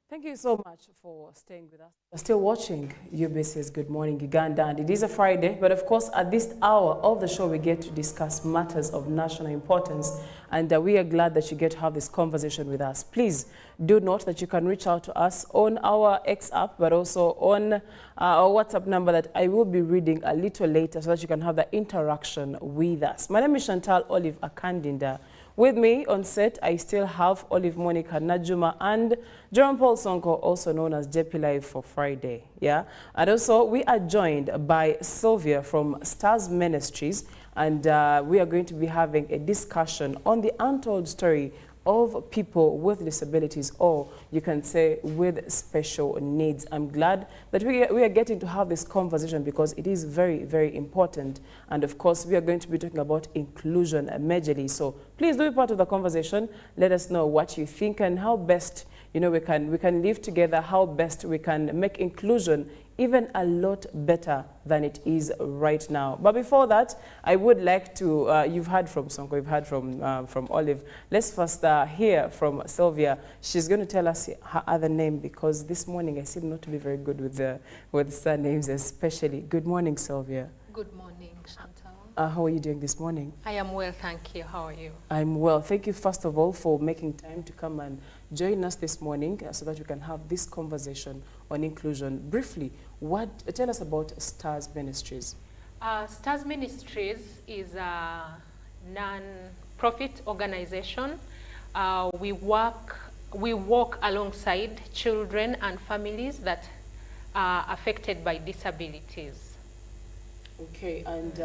Thank you so much for staying with us. You're still watching UBC's Good Morning Uganda, and it is a Friday, but of course at this hour of the show we get to discuss matters of national importance, and we are glad that you get to have this conversation with us. Please do note that you can reach out to us on our X app, but also on our WhatsApp number that I will be reading a little later so that you can have the interaction with us. My name is Chantal Olive Akandinda. With me on set, I still have Olive Monica Najuma and Jerome Paul Sonko, also known as JP Live for Friday. Yeah, and also we are joined by Sylvia from Stars Ministries, and we are going to be having a discussion on the untold story of people with disabilities, or you can say with special needs. I'm glad that we are getting to have this conversation because it is very, very important. And of course, we are going to be talking about inclusion majorly. So please do be part of the conversation. Let us know what you think and how best we can live together, how best we can make inclusion even a lot better than it is right now. But before that, I would like to, you've heard from Sonko, you've heard from Olive. Let's first hear from Sylvia. She's going to tell us her other name because this morning I seem not to be very good with surnames especially. Good morning, Sylvia. Good morning, Chantal. How are you doing this morning? I am well, thank you. How are you? I'm well. Thank you, first of all, for making time to come and join us this morning so that we can have this conversation on inclusion. Briefly, tell us about Stars Ministries. Stars Ministries is a non-profit organization. We walk alongside children and families that are affected by disabilities. Okay, and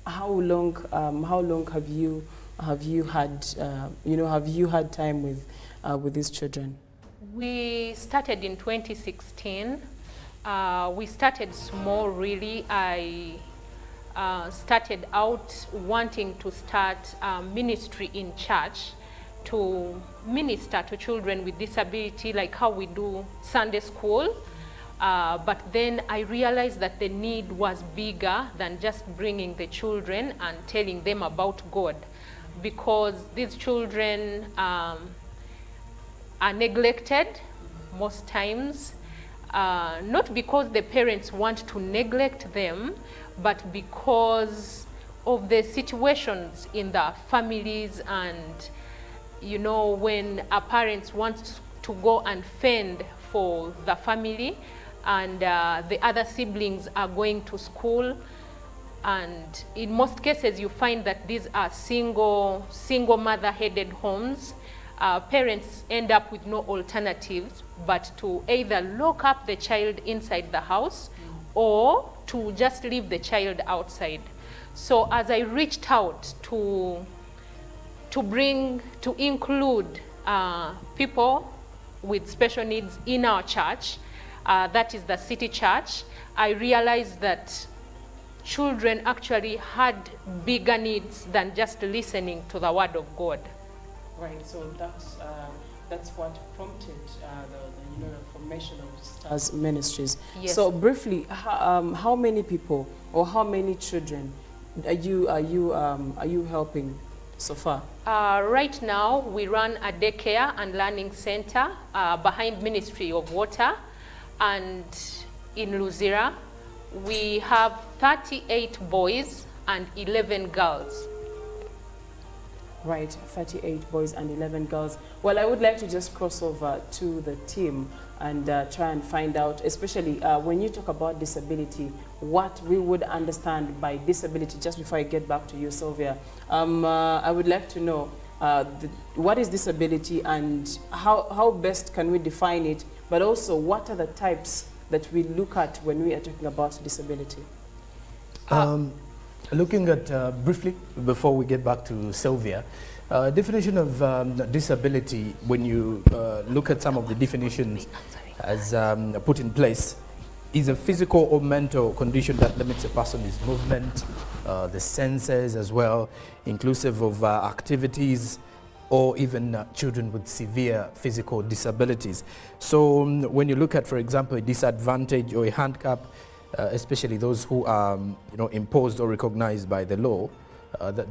how long have you had time with these children? We started in 2016. We started small, really. I started out wanting to start a ministry in church to minister to children with disability, like how we do Sunday school. But then I realized that the need was bigger than just bringing the children and telling them about God, because these children are neglected most times, not because the parents want to neglect them, but because of the situations in the families. And when our parents want to go and fend for the family, and the other siblings are going to school, and in most cases you find that these are single mother-headed homes. Parents end up with no alternatives but to either lock up the child inside the house or to just leave the child outside. So as I reached out to include people with special needs in our church, that is the City Church, I realized that children actually had bigger needs than just listening to the Word of God. Right, so that's what prompted the formation of Stars Ministries. Yes. So briefly, how many people or how many children are you helping so far? Right now, we run a daycare and learning center behind Ministry of Water, and in Luzira, we have 38 boys and 11 girls. Right, 38 boys and 11 girls. Well, I would like to just cross over to the team and try and find out, especially when you talk about disability, what we would understand by disability. Just before I get back to you, Sylvia, I would like to know what is disability and how best can we define it, but also what are the types that we look at when we are talking about disability? Looking at, briefly, before we get back to Sylvia, definition of disability, when you look at some of the definitions as put in place, is a physical or mental condition that limits a person's movement, the senses as well, inclusive of activities, or even children with severe physical disabilities. So when you look at, for example, a disadvantage or a handicap, especially those who are imposed or recognized by the law,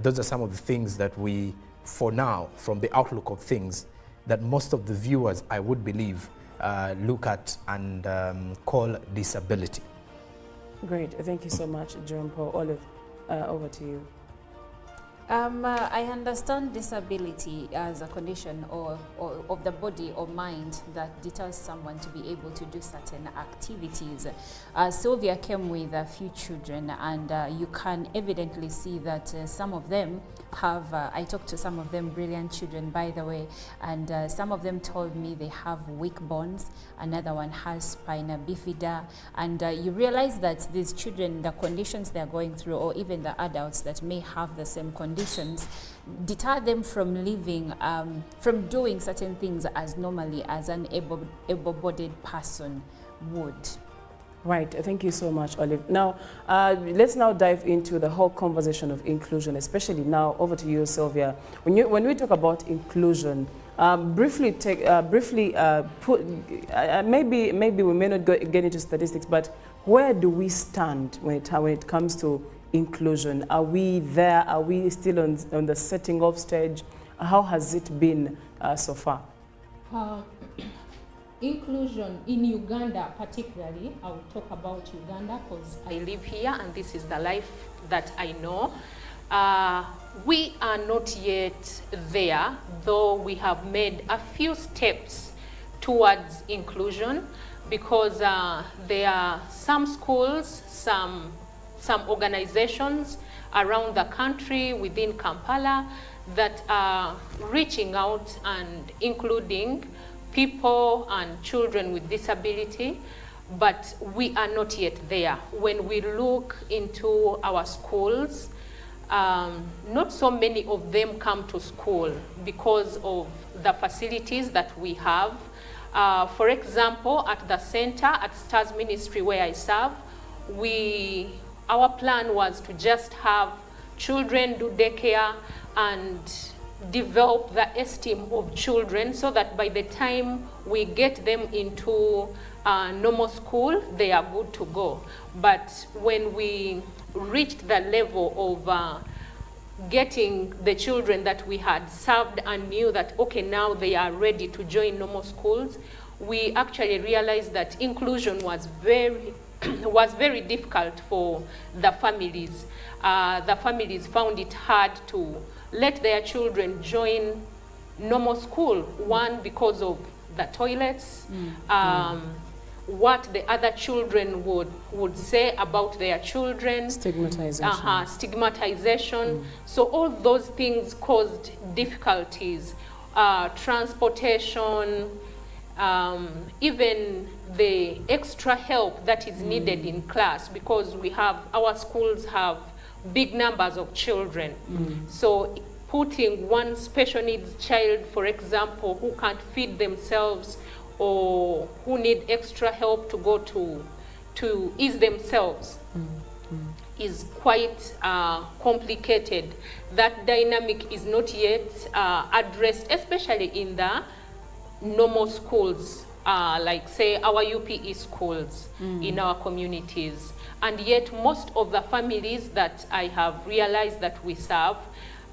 those are some of the things that we, for now, from the outlook of things, that most of the viewers, I would believe, look at and call disability. Great. Thank you so much, Jerome Paul. Olive, over to you. I understand disability as a condition or of the body or mind that deters someone to be able to do certain activities. Sylvia came with a few children, and you can evidently see that some of them have, I talked to some of them, brilliant children, by the way, and some of them told me they have weak bones, another one has spina bifida, and you realize that these children, the conditions they're going through, or even the adults that may have the same conditions, deter them from living, from doing certain things as normally as an able-bodied person would. Right, thank you so much, Olive. Now, let's now dive into the whole conversation of inclusion, especially now, over to you, Sylvia. When we talk about inclusion, maybe we may not get into statistics, but where do we stand when it comes to inclusion? Are we there? Are we still on the setting off stage? How has it been so far? Inclusion in Uganda particularly, I will talk about Uganda because I live here and this is the life that I know. We are not yet there, though we have made a few steps towards inclusion, because there are some schools, some organizations around the country within Kampala that are reaching out and including people and children with disability, but we are not yet there. When we look into our schools, not so many of them come to school because of the facilities that we have. For example, at the center, at STARS Ministry where I serve, our plan was to just have children do daycare and develop the esteem of children so that by the time we get them into normal school, they are good to go. But when we reached the level of getting the children that we had served and knew that, okay, now they are ready to join normal schools, we actually realized that inclusion was very difficult for the families. The families found it hard to let their children join normal school. One, because of the toilets, what the other children would say about their children. Stigmatization. Stigmatization. So all those things caused difficulties. Transportation, even the extra help that is needed in class, because our schools have big numbers of children. So putting one special needs child, for example, who can't feed themselves or who need extra help to go to ease themselves is quite complicated. That dynamic is not yet addressed, especially in the normal schools, like say our UPE schools in our communities. And yet most of the families that I have realized that we serve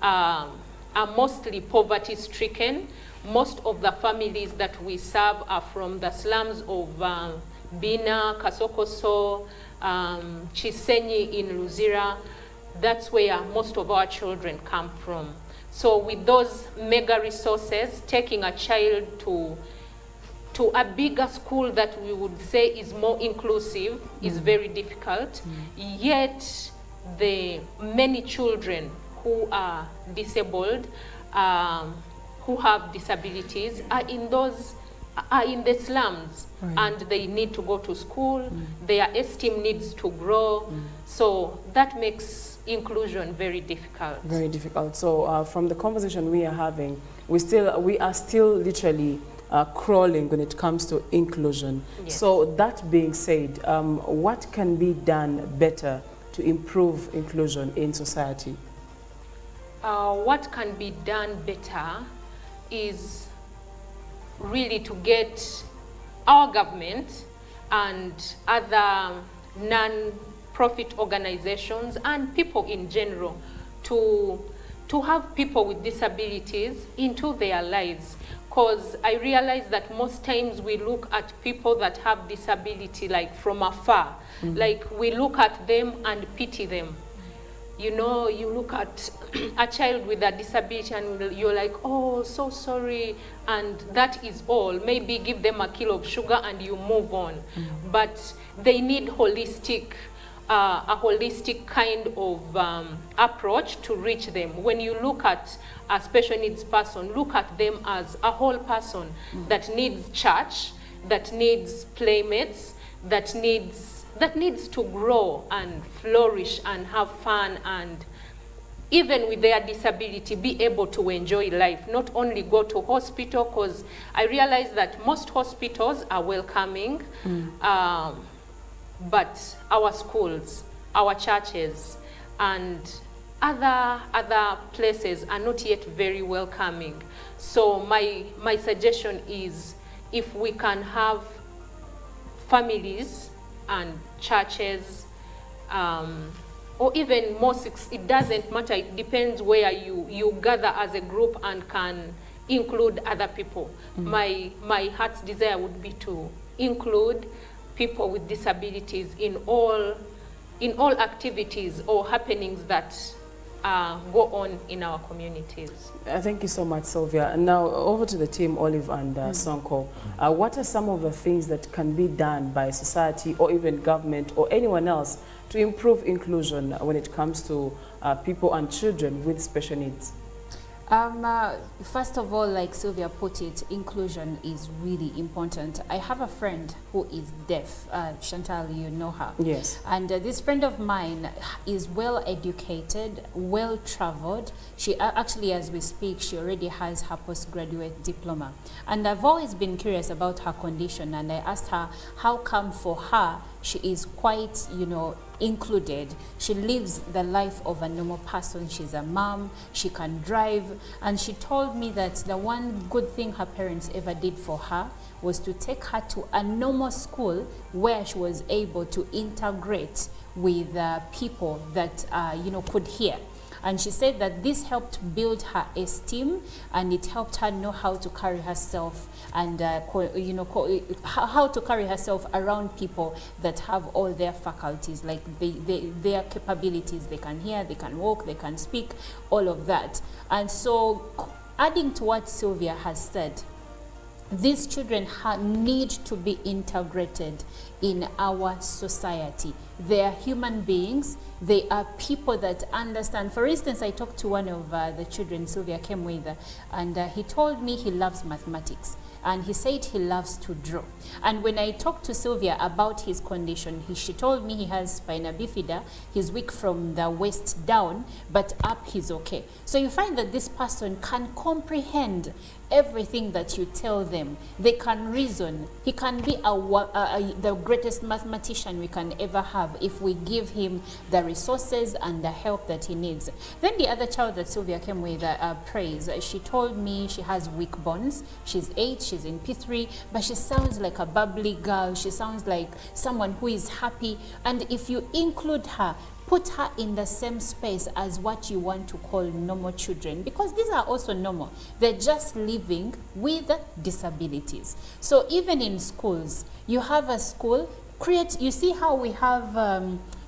are mostly poverty stricken. Most of the families that we serve are from the slums of Bina, Kasokoso, Chisenyi in Luzira. That's where most of our children come from. So with those mega resources, taking a child to a bigger school that we would say is more inclusive is very difficult. Yet the many children who are disabled, who have disabilities, are in the slums, and they need to go to school. Their esteem needs to grow. So that makes inclusion very difficult. Very difficult. So from the conversation we are having, we are still literally crawling when it comes to inclusion. Yes. So that being said, what can be done better to improve inclusion in society? What can be done better is really to get our government and other non-profit organizations and people in general to have people with disabilities into their lives. because I realize that most times we look at people that have disability like from afar. Like we look at them and pity them. You know, you look at a child with a disability and you're like, oh, so sorry, and that is all. Maybe give them a kilo of sugar and you move on. But they need a holistic kind of approach to reach them. When you look at a special needs person, look at them as a whole person that needs church, that needs playmates, that needs to grow and flourish and have fun, and even with their disability be able to enjoy life, not only go to hospital, because I realize that most hospitals are welcoming, but our schools, our churches, and other places are not yet very welcoming. So my suggestion is, if we can have families and churches, or even mosques, it doesn't matter, it depends where you gather as a group and can include other people. My heart's desire would be to include people with disabilities in all activities or happenings that go on in our communities. Thank you so much, Sylvia. And now over to the team, Olive and Sonko. What are some of the things that can be done by society or even government or anyone else to improve inclusion when it comes to people and children with special needs? First of all, like Sylvia put it, inclusion is really important. I have a friend who is deaf. Chantal, you know her. Yes. And this friend of mine is well educated, well traveled. She actually, as we speak, she already has her postgraduate diploma. And I've always been curious about her condition, and I asked her how come for her she is quite, you know, included. She lives the life of a normal person. She's a mom, she can drive, and she told me that the one good thing her parents ever did for her was to take her to a normal school where she was able to integrate with people that you know, could hear. And she said that this helped build her esteem, and it helped her know how to carry herself, and you know, how to carry herself around people that have all their faculties, like their capabilities. They can hear, they can walk, they can speak, all of that. And so, adding to what Sylvia has said, these children need to be integrated in our society. They are human beings. They are people that understand. For instance, I talked to one of the children Sylvia came with, and he told me he loves mathematics. And he said he loves to draw. And when I talked to Sylvia about his condition, she told me he has spina bifida. He's weak from the waist down, but up he's okay. So you find that this person can comprehend everything that you tell them. They can reason. He can be the greatest mathematician we can ever have if we give him the resources and the help that he needs. Then the other child that Sylvia came with, Praise, she told me she has weak bones. She's 8, she's in P3, but she sounds like a bubbly girl. She sounds like someone who is happy. And if you include her, put her in the same space as what you want to call normal children, because these are also normal. They're just living with disabilities. So even in schools, you have a school, you see how we have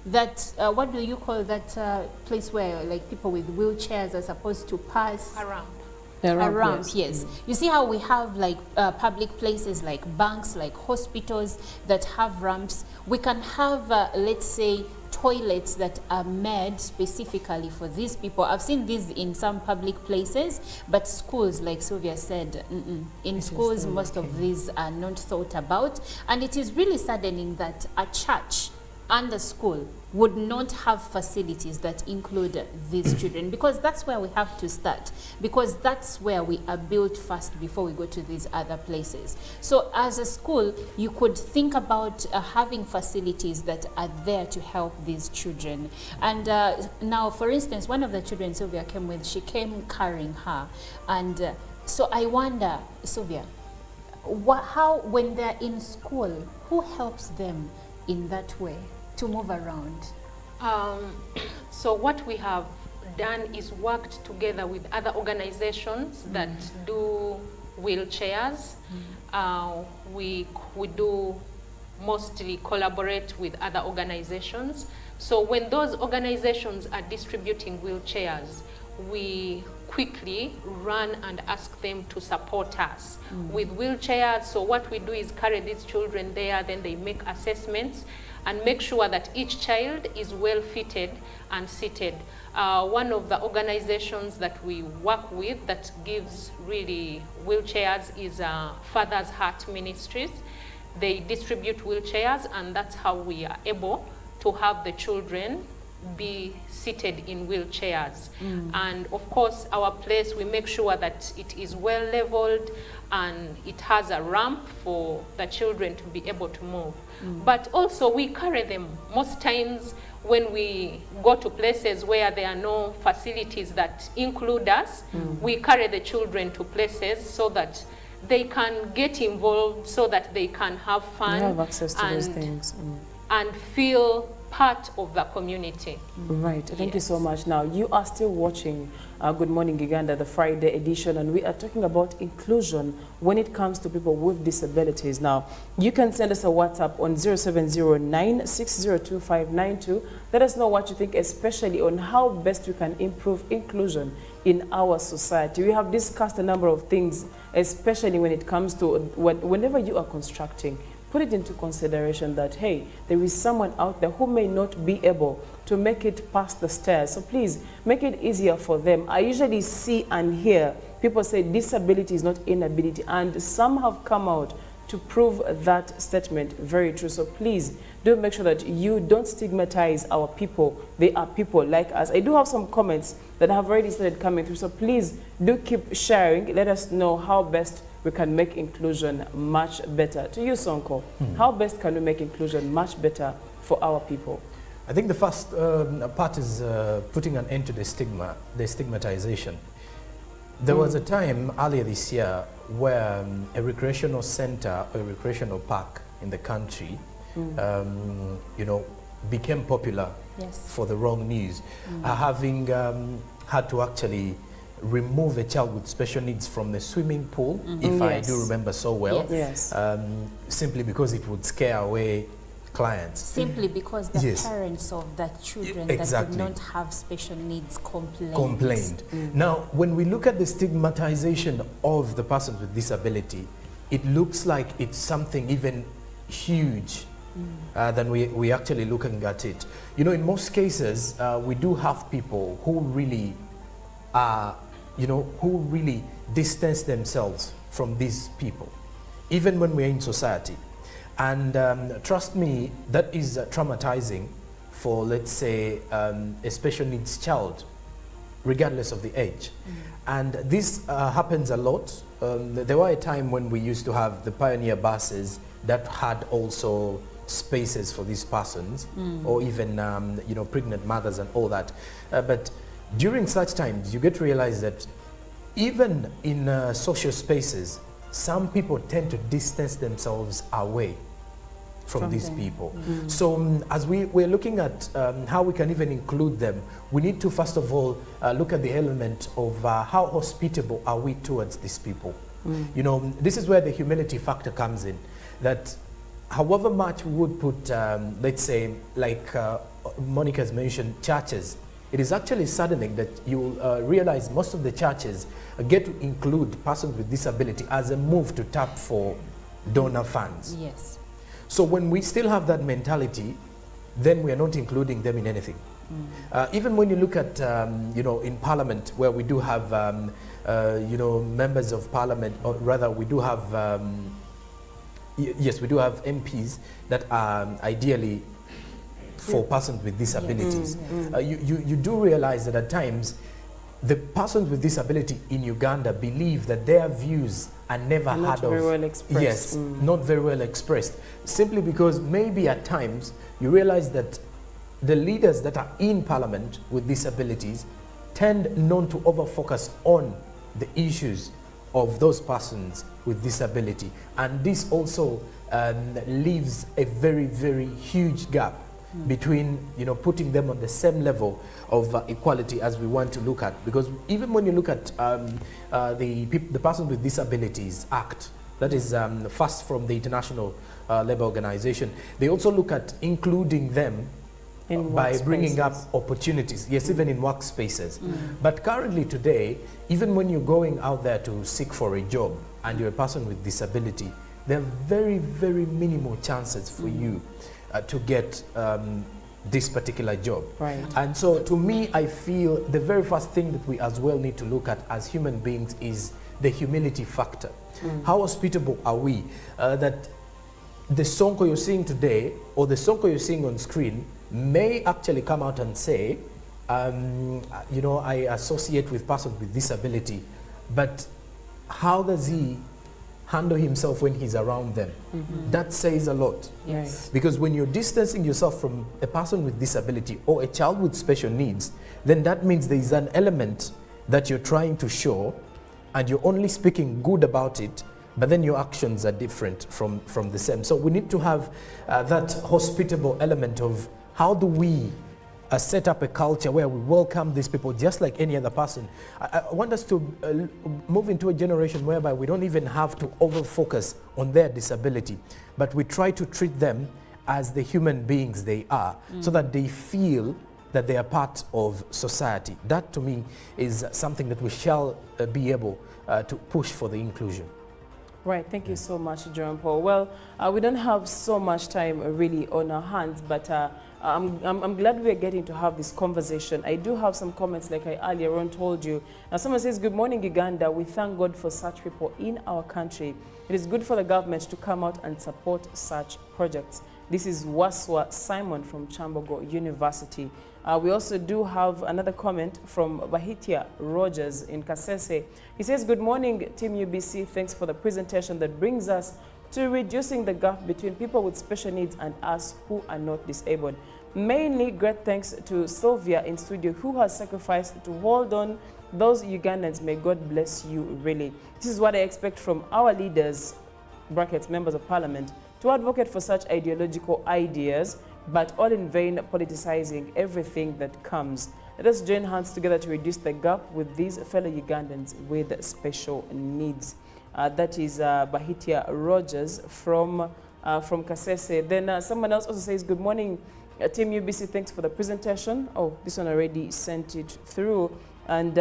that, what do you call that place where like people with wheelchairs are supposed to pass? A ramp, yes. You see how we have like public places like banks, like hospitals that have ramps. We can have, let's say, toilets that are made specifically for these people. I've seen these in some public places, but schools, like Sylvia said, in schools, most of these are not thought about. And it is really saddening that a church and the school would not have facilities that include these children, because that's where we have to start, because that's where we are built first before we go to these other places. So as a school, you could think about having facilities that are there to help these children. And now, for instance, one of the children Sylvia came with, she came carrying her. And so I wonder, Sylvia, how, when they're in school, who helps them in that way to move around? So what we have done is worked together with other organizations that do wheelchairs. We do mostly collaborate with other organizations. So when those organizations are distributing wheelchairs, we quickly run and ask them to support us with wheelchairs. So what we do is carry these children there, then they make assessments and make sure that each child is well fitted and seated. One of the organizations that we work with that gives really wheelchairs is Father's Heart Ministries. They distribute wheelchairs, and that's how we are able to have the children be seated in wheelchairs. And of course, our place, we make sure that it is well leveled and it has a ramp for the children to be able to move. But also we carry them. Most times when we go to places where there are no facilities that include us, we carry the children to places so that they can get involved, so that they can have fun. You have access to those things. And feel part of the community. Right, thank you so much. Now, you are still watching Good Morning Uganda, the Friday edition, and we are talking about inclusion when it comes to people with disabilities. Now, you can send us a WhatsApp on 0709-602-592. Let us know what you think, especially on how best we can improve inclusion in our society. We have discussed a number of things, especially when it comes to whenever you are constructing, put it into consideration that, hey, there is someone out there who may not be able to make it past the stairs. So please make it easier for them. I usually see and hear people say disability is not inability, and some have come out to prove that statement very true. So please do make sure that you don't stigmatize our people. They are people like us. I do have some comments that have already started coming through. So please do keep sharing. Let us know how best we can make inclusion much better. To you, Sonko, how best can we make inclusion much better for our people? I think the first part is putting an end to the stigmatization. There was a time earlier this year where a recreational center or a recreational park in the country, you know, became popular for the wrong news, having had to actually remove a child with special needs from the swimming pool, if I do remember so well, simply because it would scare away clients. Simply because the parents of the children that did not have special needs complained. Now, when we look at the stigmatization of the persons with disability, it looks like it's something even huge than we actually looking at it. You know, in most cases, we do have people who really are, you know, who really distance themselves from these people, even when we're in society. And trust me, that is traumatizing for, let's say, a special needs child, regardless of the age. And this happens a lot. There were a time when we used to have the pioneer buses that had also spaces for these persons, or even, you know, pregnant mothers and all that. But during such times, you get to realize that even in social spaces, some people tend to distance themselves away from these people. So as we're looking at how we can even include them, we need to first of all look at the element of how hospitable are we towards these people. You know, this is where the humility factor comes in, that however much we would put, let's say, like Monica's mentioned, churches, it is actually saddening that you'll realize most of the churches get to include persons with disability as a move to tap for donor funds. Yes. So when we still have that mentality, then we are not including them in anything. Even when you look at, you know, in Parliament, where we do have, you know, members of Parliament, or rather we do have, yes, we do have MPs that are ideally for persons with disabilities. You do realize that at times, the persons with disability in Uganda believe that their views are never not very well expressed. Yes, not very well expressed. Simply because maybe at times you realize that the leaders that are in Parliament with disabilities tend not to over-focus on the issues of those persons with disability. And this also leaves a very, very huge gap between, putting them on the same level of equality as we want to look at. Because even when you look at the Persons with Disabilities Act, that is first from the International Labour Organization, they also look at including them by bringing up opportunities, yes, even in workspaces. But currently today, even when you're going out there to seek for a job and you're a person with disability, there are very, very minimal chances for you to get this particular job. Right. And so to me, I feel the very first thing that we as well need to look at as human beings is the humility factor. How hospitable are we that the Sonko you're seeing today or the Sonko you're seeing on screen may actually come out and say, I associate with persons with disability, but how does he handle himself when he's around them? That says a lot. Yes. Because when you're distancing yourself from a person with disability or a child with special needs, then that means there is an element that you're trying to show and you're only speaking good about it, but then your actions are different from the same. So we need to have that hospitable element of how do we set up a culture where we welcome these people just like any other person. I want us to move into a generation whereby we don't even have to over-focus on their disability, but we try to treat them as the human beings they are, so that they feel that they are part of society. That to me is something that we shall be able to push for the inclusion. Right, thank you so much, John Paul. Well, we don't have so much time really on our hands, but I'm glad we're getting to have this conversation. I do have some comments like I earlier on told you. Now someone says, good morning, Uganda. We thank God for such people in our country. It is good for the government to come out and support such projects. This is Waswa Simon from Chambogo University. We also do have another comment from Bahitia Rogers in Kasese. He says, good morning, Team UBC. Thanks for the presentation that brings us to reducing the gap between people with special needs and us who are not disabled. Mainly, great thanks to Sylvia in studio, who has sacrificed to hold on those Ugandans. May God bless you, really. This is what I expect from our leaders, brackets, members of parliament, to advocate for such ideological ideas, but all in vain politicizing everything that comes. Let us join hands together to reduce the gap with these fellow Ugandans with special needs. That is Bahitia Rogers from Kasese. Then someone else also says, good morning, Team UBC, thanks for the presentation. Oh, this one already sent it through. And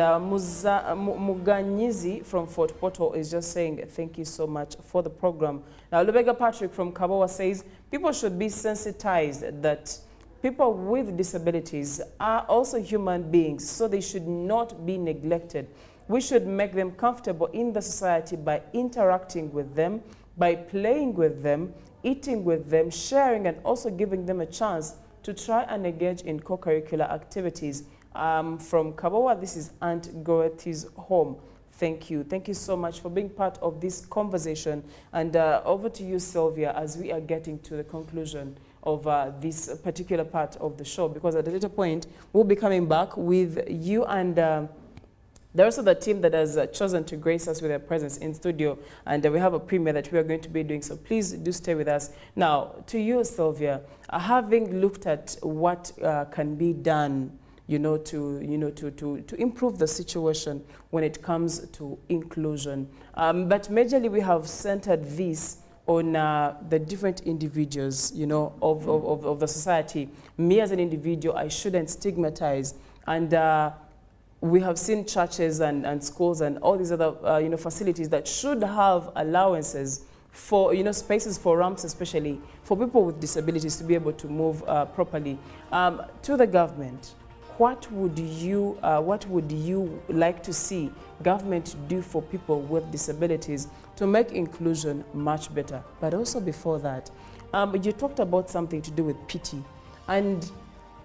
Muganyizi from Fort Portal is just saying, thank you so much for the program. Now, Lubega Patrick from Kabawa says, people should be sensitized that people with disabilities are also human beings, so they should not be neglected. We should make them comfortable in the society by interacting with them, by playing with them, eating with them, sharing, and also giving them a chance to try and engage in co-curricular activities. From Kabawa, this is Aunt Goethi's home. Thank you. Thank you so much for being part of this conversation. And over to you, Sylvia, as we are getting to the conclusion of this particular part of the show, because at a later point, we'll be coming back with you and the rest of the team that has chosen to grace us with their presence in studio, and we have a premiere that we are going to be doing, so please do stay with us. Now, to you, Sylvia, having looked at what can be done, to improve the situation when it comes to inclusion, but majorly we have centered this on the different individuals, of the society. Me as an individual, I shouldn't stigmatize, and we have seen churches and schools and all these other facilities that should have allowances for spaces for ramps, especially for people with disabilities to be able to move properly. To the government, what would you like to see government do for people with disabilities to make inclusion much better? But also before that, you talked about something to do with pity, and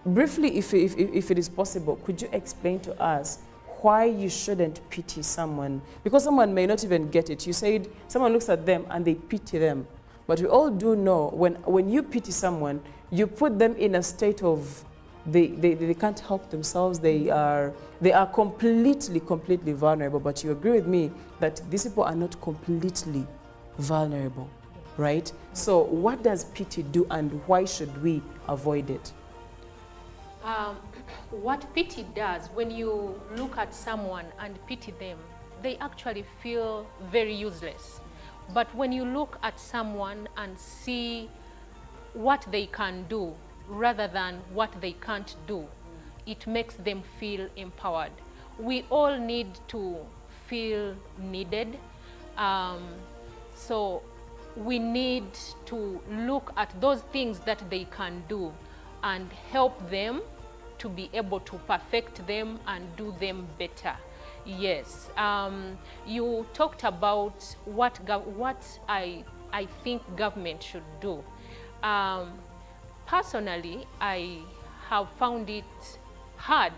briefly, if it is possible, could you explain to us why you shouldn't pity someone? Because someone may not even get it. You said someone looks at them and they pity them. But we all do know when you pity someone, you put them in a state of they can't help themselves. They are completely vulnerable. But you agree with me that these people are not completely vulnerable. right? So what does pity do and why should we avoid it? What pity does, when you look at someone and pity them, they actually feel very useless. But when you look at someone and see what they can do rather than what they can't do, it makes them feel empowered. We all need to feel needed. So we need to look at those things that they can do and help them to be able to perfect them and do them better. Yes, you talked about what I think government should do. Personally, I have found it hard,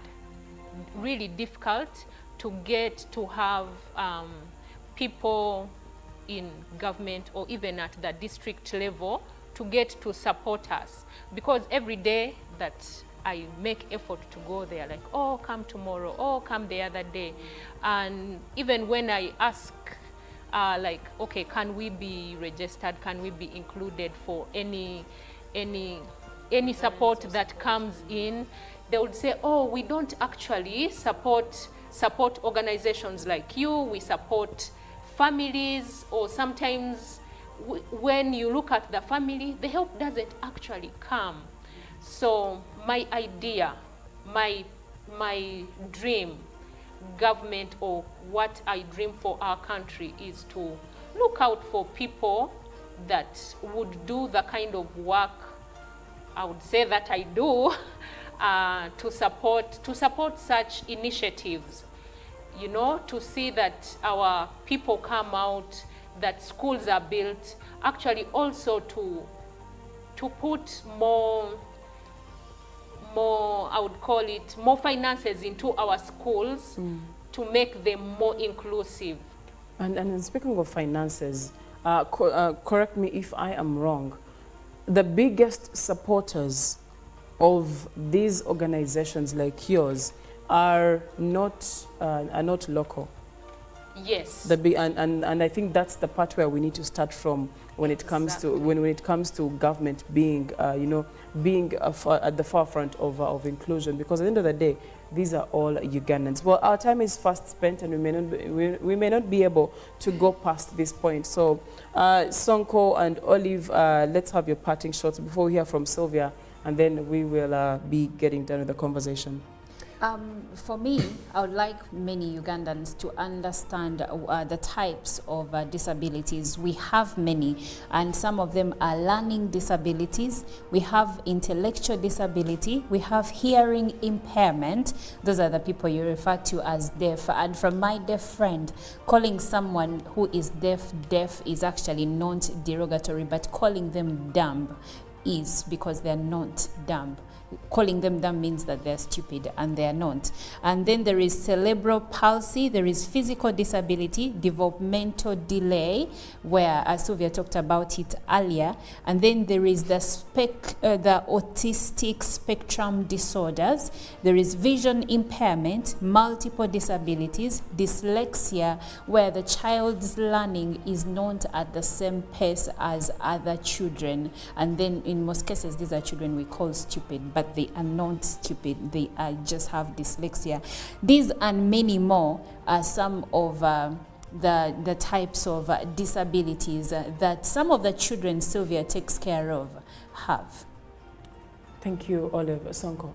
really difficult to get to have people in government or even at the district level to get to support us, because every day that I make effort to go there, like, oh, come tomorrow, oh, come the other day. And even when I ask, like, okay, can we be registered? Can we be included for any support that comes in? They would say, oh, we don't actually support organizations like you. We support families, or sometimes when you look at the family, the help doesn't actually come. So my idea, my dream, government, or what I dream for our country, is to look out for people that would do the kind of work I would say that I do to support such initiatives. You know, to see that our people come out, that schools are built, actually also to put more, I would call it, more finances into our schools to make them more inclusive. And speaking of finances, correct me if I am wrong, the biggest supporters of these organizations like yours are not local. Yes. And I think that's the part where we need to start from when it comes to when it comes to government being being at the forefront of inclusion, because at the end of the day, these are all Ugandans. Well, our time is fast spent, and we may not be able to go past this point. So, Sonko and Olive, let's have your parting shots before we hear from Sylvia, and then we will be getting done with the conversation. For me, I would like many Ugandans to understand the types of disabilities. We have many, and some of them are learning disabilities. We have intellectual disability. We have hearing impairment. Those are the people you refer to as deaf. And from my deaf friend, calling someone who is deaf is actually not derogatory, but calling them dumb is because they're not dumb. Calling them dumb means that they're stupid, and they're not. And then there is cerebral palsy, there is physical disability, developmental delay, where Sylvia talked about it earlier. And then there is the autistic spectrum disorders. There is vision impairment, multiple disabilities, dyslexia, where the child's learning is not at the same pace as other children. And then in most cases, these are children we call stupid, but they are not stupid. They just have dyslexia. These and many more are some of the types of disabilities that some of the children Sylvia takes care of have. Thank you, Olive. Sonko.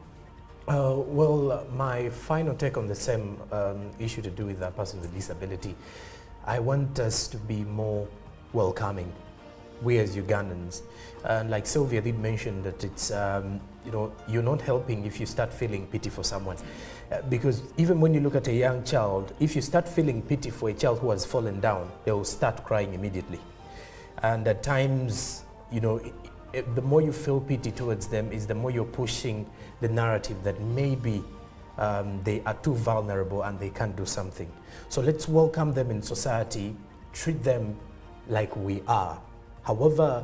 Well, my final take on the same issue to do with a person with disability, I want us to be more welcoming, we as Ugandans. Like Sylvia did mention that it's, you're not helping if you start feeling pity for someone. Because even when you look at a young child, if you start feeling pity for a child who has fallen down, they will start crying immediately. And at times, the more you feel pity towards them is the more you're pushing the narrative that maybe they are too vulnerable and they can't do something. So let's welcome them in society, treat them like we are. However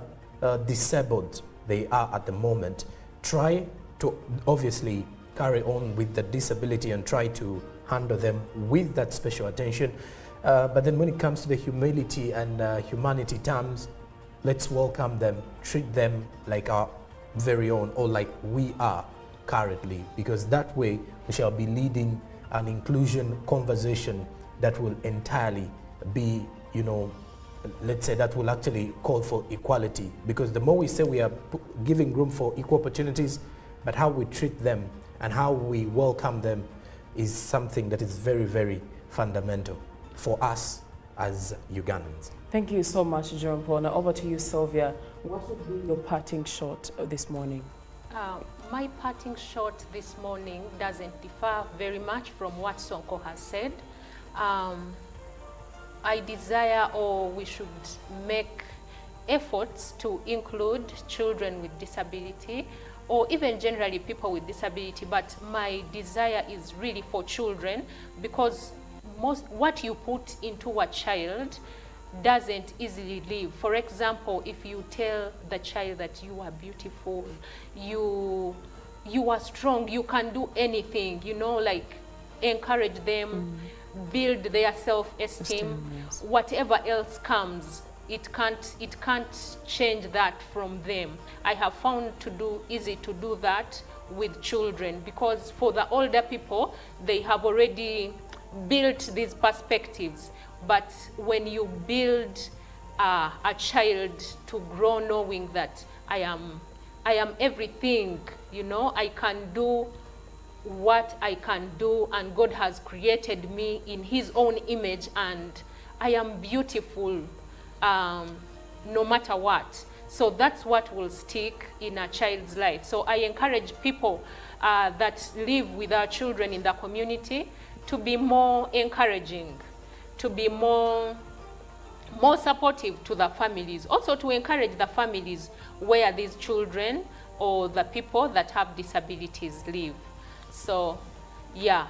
disabled they are at the moment, try to obviously carry on with the disability and try to handle them with that special attention. But then when it comes to the humility and humanity terms, let's welcome them, treat them like our very own, or like we are currently, because that way we shall be leading an inclusion conversation that will entirely be, you know, let's say that will actually call for equality, because the more we say we are giving room for equal opportunities, but how we treat them and how we welcome them is something that is very, very fundamental for us as Ugandans. Thank you so much, John Paul. Now over to you, Sylvia. What would be your parting shot this morning? My parting shot this morning doesn't differ very much from what Sonko has said. I desire, or we should make efforts to include children with disability, or even generally people with disability, but my desire is really for children, because what you put into a child doesn't easily leave. For example, if you tell the child that you are beautiful, you are strong, you can do anything, you know, like encourage them, build their self-esteem. Yes. Whatever else comes, it can't change that from them. I have found easy to do that with children, because for the older people, they have already built these perspectives. But when you build a child to grow knowing that I am everything, you know, I can do what I can do, and God has created me in his own image, and I am beautiful no matter what. So that's what will stick in a child's life. So I encourage people that live with our children in the community to be more encouraging, to be more supportive to the families, also to encourage the families where these children or the people that have disabilities live. So yeah,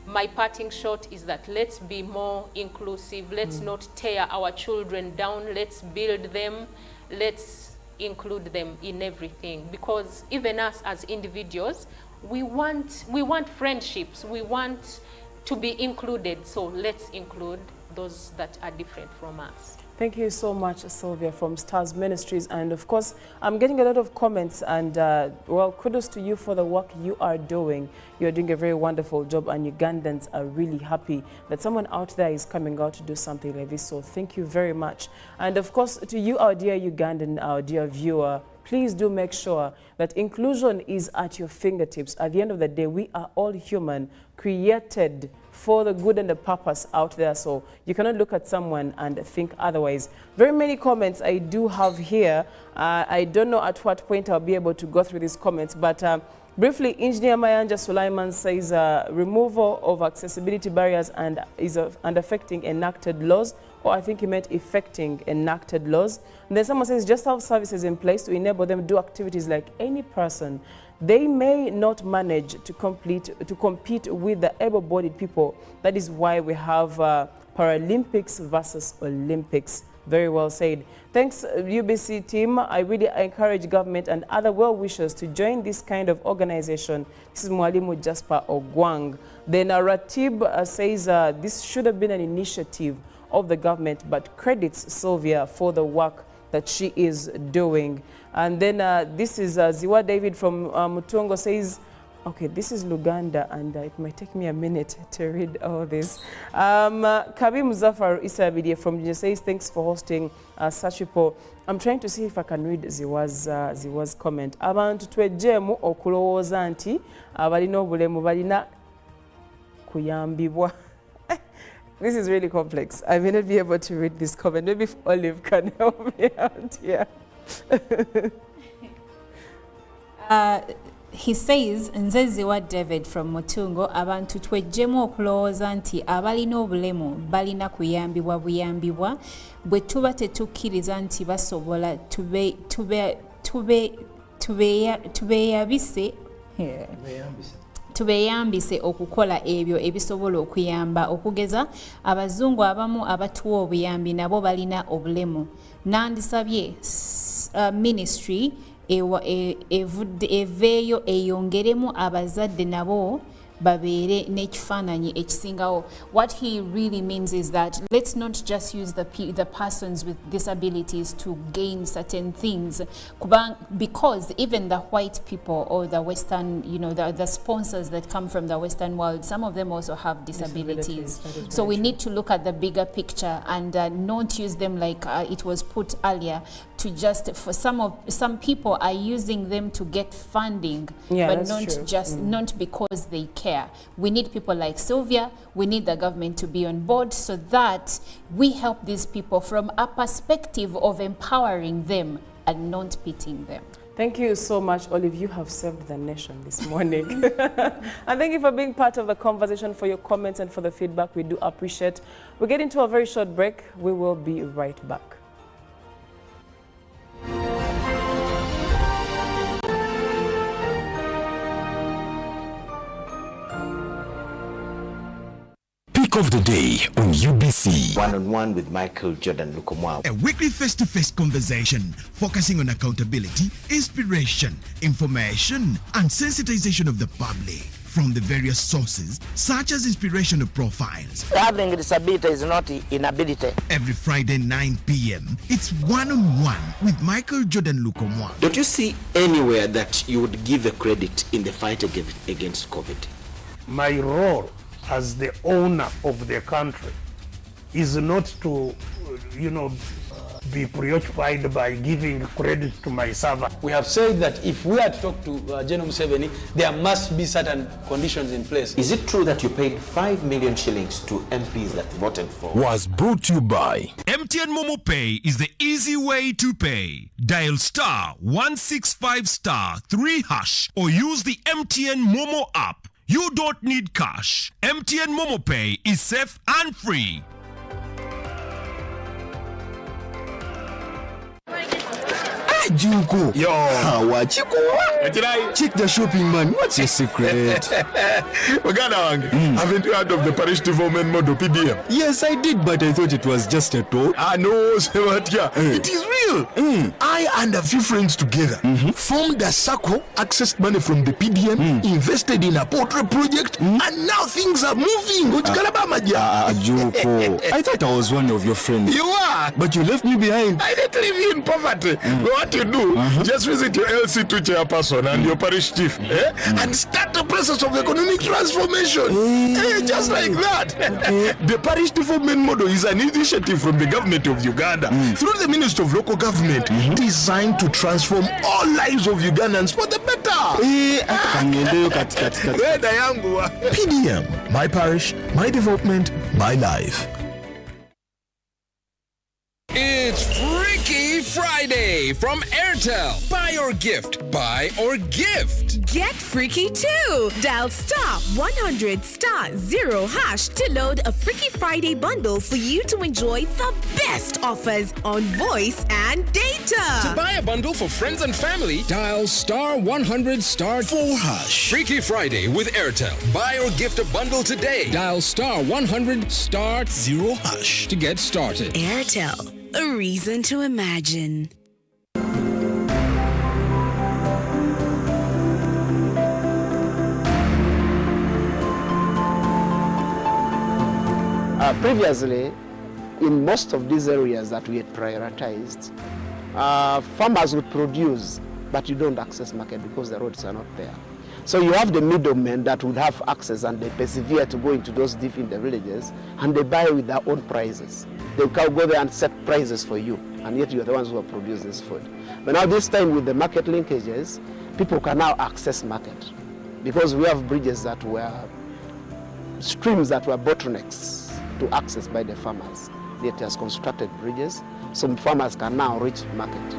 my parting shot is that let's be more inclusive. Let's not tear our children down. Let's build them. Let's include them in everything, because even us as individuals, we want friendships. We want to be included. So let's include those that are different from us. Thank you so much, Sylvia, from Stars Ministries. And of course, I'm getting a lot of comments, and well, kudos to you for the work you are doing. You're doing a very wonderful job, and Ugandans are really happy that someone out there is coming out to do something like this. So thank you very much. And of course, to you, our dear Ugandan, our dear viewer, please do make sure that inclusion is at your fingertips. At the end of the day, we are all human, created for the good and the purpose out there. So you cannot look at someone and think otherwise. Very many comments I do have here. I don't know at what point I'll be able to go through these comments, but briefly, Engineer Mayanja Sulaiman says removal of accessibility barriers and affecting enacted laws, or I think he meant affecting enacted laws. And then someone says just have services in place to enable them to do activities like any person. They may not manage to compete with the able-bodied people. That is why we have Paralympics versus Olympics. Very well said. Thanks, UBC team. I really encourage government and other well-wishers to join this kind of organization. This is Mwalimu Jasper Ogwang. The narrative says this should have been an initiative of the government, but credits Sylvia for the work that she is doing. And then this is Ziwa David from Mutungo says, okay, this is Luganda, and it might take me a minute to read all this. Kabim Zafar Isabidie from Jinja says, thanks for hosting such people. I'm trying to see if I can read Ziwa's comment. Abantu twejjemu okulowooza nti abalina obulemu balina kuyambibwa. This is really complex. I may not be able to read this comment. Maybe if Olive can help me out here. He says, nze Ziwa David from Mutungo, abantu twejjemu okulowooza nti abalina obulemu balina kuyambibwa buyambibwa, bwe tuba tetukkiriza nti basobola tubeyambise okukola ebyo ebisobola okuyamba, okugeza abazungu abamu abatuwa obuyambi nabo balina obulemu. Nandisabye ministry eveeyo eyongeremu abazadde nabo babeere n'ekifaananyi ekisingawo. What he really means is that let's not just use the persons with disabilities to gain certain things, because even the white people or the Western, the sponsors that come from the Western world, some of them also have disabilities. So we need to look at the bigger picture and not use them like it was put earlier, to just, for some people are using them to get funding, but not because they care. We need people like Sylvia, we need the government to be on board so that we help these people from a perspective of empowering them and not pitying them. Thank you so much, Olive. You have served the nation this morning. And thank you for being part of the conversation, for your comments and for the feedback. We do appreciate. We're getting to a very short break. We will be right back. Pick of the day on UBC. One-on-one with Michael Jordan Lukomwa. A weekly face-to-face conversation focusing on accountability, inspiration, information, and sensitization of the public from the various sources, such as inspirational profiles. Having a disability is not inability. Every Friday 9 p.m., it's one-on-one with Michael Jordan Lukomwa. Don't you see anywhere that you would give a credit in the fight against COVID? My role as the owner of the country is not to, be preoccupied by giving credit to my servant. We have said that if we are to talk to General Museveni, there must be certain conditions in place. Is it true that you paid 5 million shillings to MPs that voted for? Was brought to you by MTN Momo Pay is the easy way to pay. Dial *165*3# or use the MTN Momo app. You don't need cash. MTN Momo Pay is safe and free. Junko. Yo. Check the shopping, man. What's your secret? Haven't you heard of the parish development model, PDM? Yes, I did, but I thought it was just a talk. No, it is real. I and a few friends together formed a circle, accessed money from the PDM, invested in a poultry project, and now things are moving. Junko. I thought I was one of your friends. You are. But you left me behind. I didn't leave you in poverty. What you do, just visit your LC2 chairperson and your parish chief and start the process of economic transformation. Just like that. The parish development model is an initiative from the government of Uganda through the Ministry of Local Government designed to transform all lives of Ugandans for the better. PDM, my parish, my development, my life. It's Freaky Friday from Airtel. Buy or gift. Buy or gift. Get freaky too. Dial *100*0# to load a Freaky Friday bundle for you to enjoy the best offers on voice and data. To buy a bundle for friends and family, dial *100*4#. Freaky Friday with Airtel. Buy or gift a bundle today. Dial *100*0# to get started. Airtel. A reason to imagine. Previously, in most of these areas that we had prioritized, farmers would produce, but you don't access market because the roads are not there. So you have the middlemen that would have access and they persevere to go into those deep in the villages and they buy with their own prices. They can go there and set prices for you, and yet you are the ones who have produced this food. But now this time with the market linkages, people can now access market because we have bridges that were, streams that were bottlenecks to access by the farmers. It has constructed bridges, so farmers can now reach market.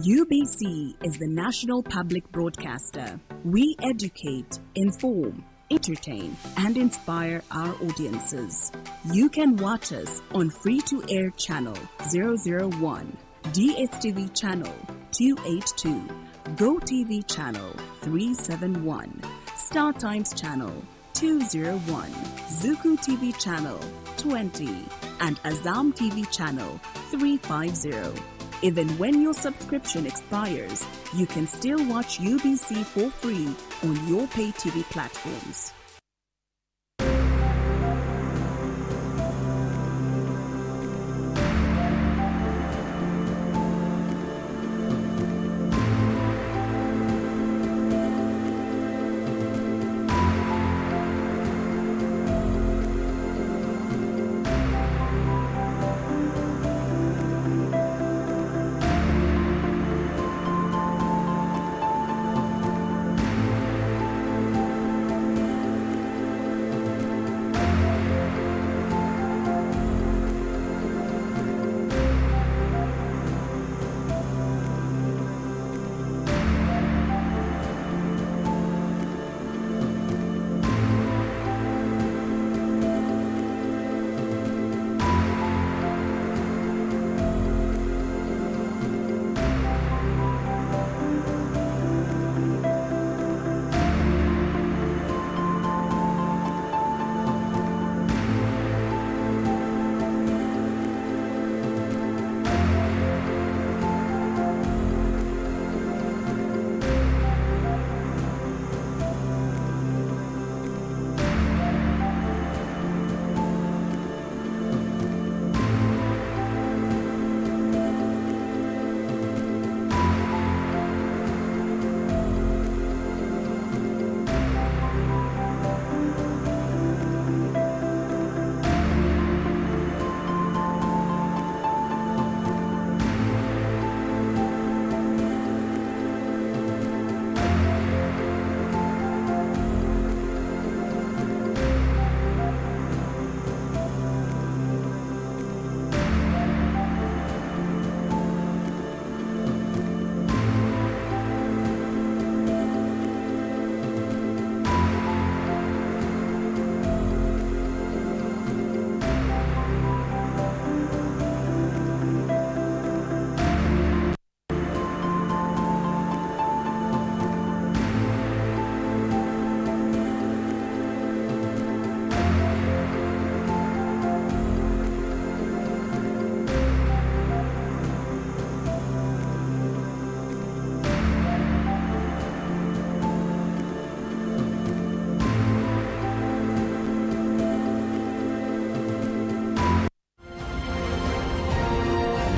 UBC is the national public broadcaster. We educate, inform, entertain, and inspire our audiences. You can watch us on free-to-air channel 001, DSTV channel 282, GoTV channel 371, Star Times channel 201, Zuku TV channel 20, and Azam TV channel 350. Even when your subscription expires, you can still watch UBC for free on your pay TV platforms.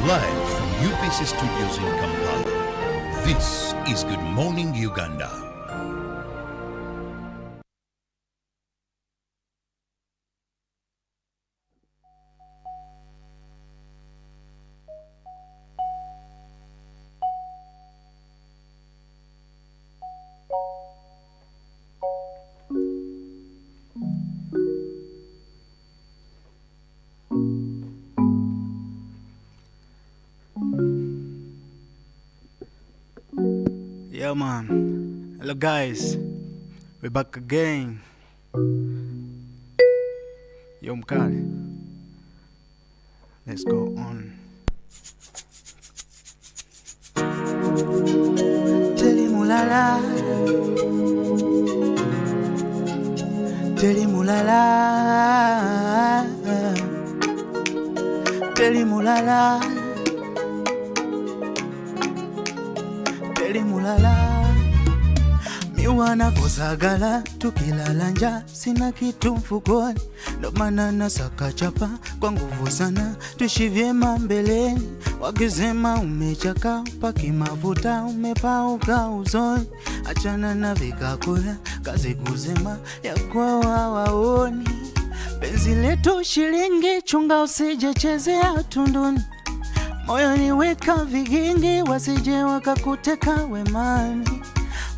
Live from UBC Studios in Kampala, this is Good Morning Uganda. Yeah, man. Hello, guys. We're back again. Yo, Mkali. Let's go on. Teli mulala. Teli mulala. Teli mulala. Mulala miwana kozagala tukilala nja sina kitu mfukoni ndo maana nasaka chapa kwa nguvu sana tuishi vyema mbeleni wakisema umechaka paki mafuta umepauka usoni achana na vikakula kazi kusema ya kwa waoni penzi letu shilingi chunga usije chezea tunduni moyo niweka vigingi wasije wakakuteka wemani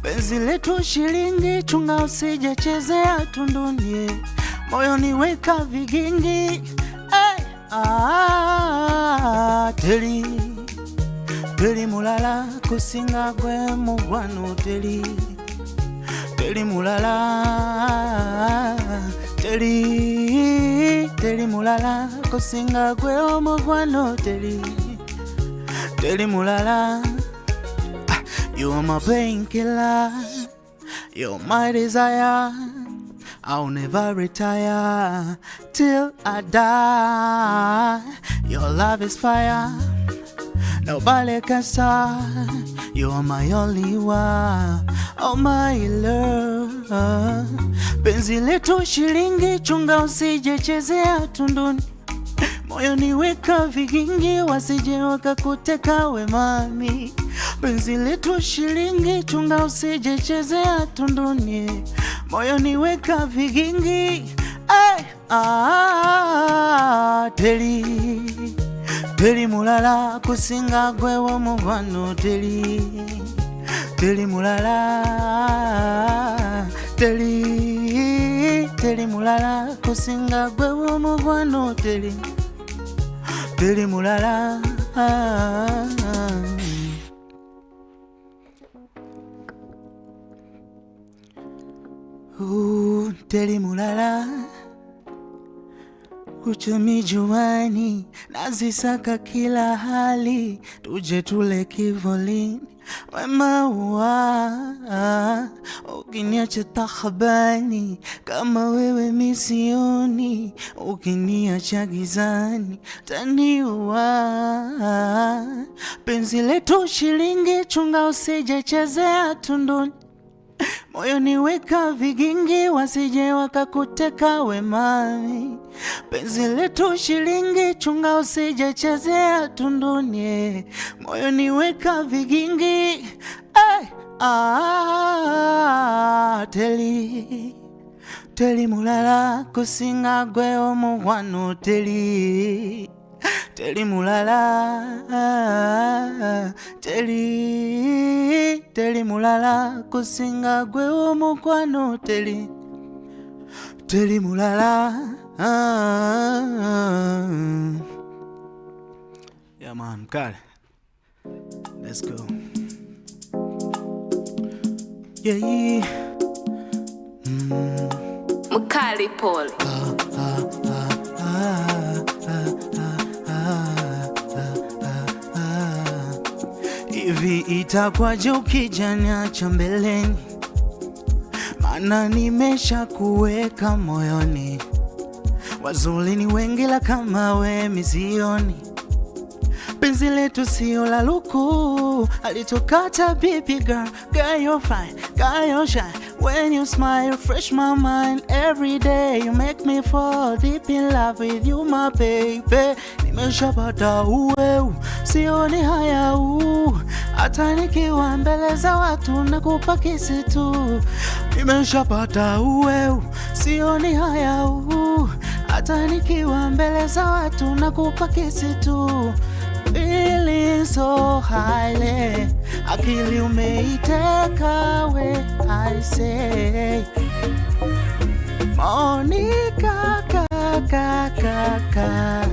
penzi letu shilingi chunga usije chezea tunduni moyo niweka vigingi teli teli mulala kusinga kwe mugwano teli teli mulala teli teli mulala kusinga kwe mugwano teli Teli mulala, you're my painkiller, you're my desire. I'll never retire till I die. Your love is fire, nobody can stop. You're my only one, oh my love. Penzi letu shilingi, chunga usije chezea tunduni. Moyoni weka vigingi, wasije wakakuteka we mami. Penzi letu shilingi, chunga usije chezea tunduni. Moyoni weka vigingi, teli teli mulala kusinga gwe wo mugwano teli teli mulala teli teli mulala kusinga gwe wo mugwano teli teli mulala. Teli mulala uchumi juani, nazisaka kila hali, tuje tule kivulini wema uwa. Ukiniacha tahabani, kama wewe misioni, ukiniacha gizani taniua. Penzi letu shilingi, chunga usije chezea tunduni. Moyoni weka vigingi, wasije wakakuteka we mami. Penzi letu shilingi, chunga usije chezea tunduni. Moyoni weka vigingi, teli teli mulala kusinga gwe omugwano teli teli mulala teli teli mulala kusinga gwe omugwano teli teli mulala. Yeah man, got it. Let's go. Yeah. Mkali Paul. Hivi itakwaje ukijaniacha mbeleni, maana nimesha kuweka moyoni. Wazuri ni wengi la kama we misioni. Penzi letu sio la luku, alitokata baby girl. Girl you're fine, girl you're shy. When you smile, fresh my mind. Every day you make me fall deep in love with you my baby. Nimeshapata uweu, sioni haya hata nikiwa mbele za watu nakupa kisi tu. Nimeshapata uweu, sioni haya hata nikiwa mbele za watu nakupa kisi tu. Feeling so highly, akili umeiteka we, I say Monica kaka kaka,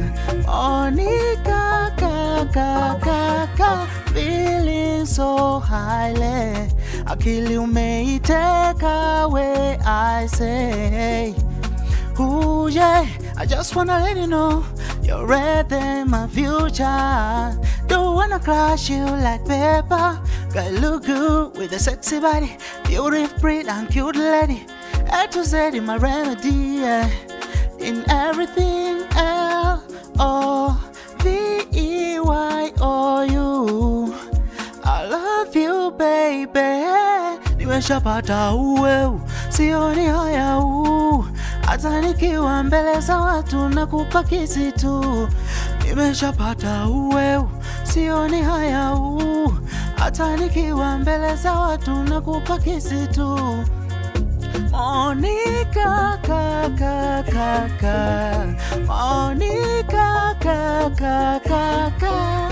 Monica kaka kaka. Feeling so highly, akili umeiteka we, I say. Ooh yeah, I just wanna let you know you're red in my future. Don't wanna crush you like paper. Girl look good with a sexy body, beautiful, pretty and cute lady. A to Z in my remedy, yeah. In everything L-O-V-E-Y-O-U. I love you baby. Nimeshapata uweu, sioni haya hata nikiwa mbele za watu nakupa kisi tu. Nimeshapata uweu, sioni haya hata nikiwa mbele za watu nakupa kisi tu. Monica kaka kaka, Monica kaka kaka,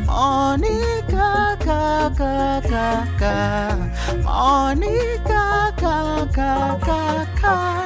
Monica kaka kaka, Monica kaka kaka.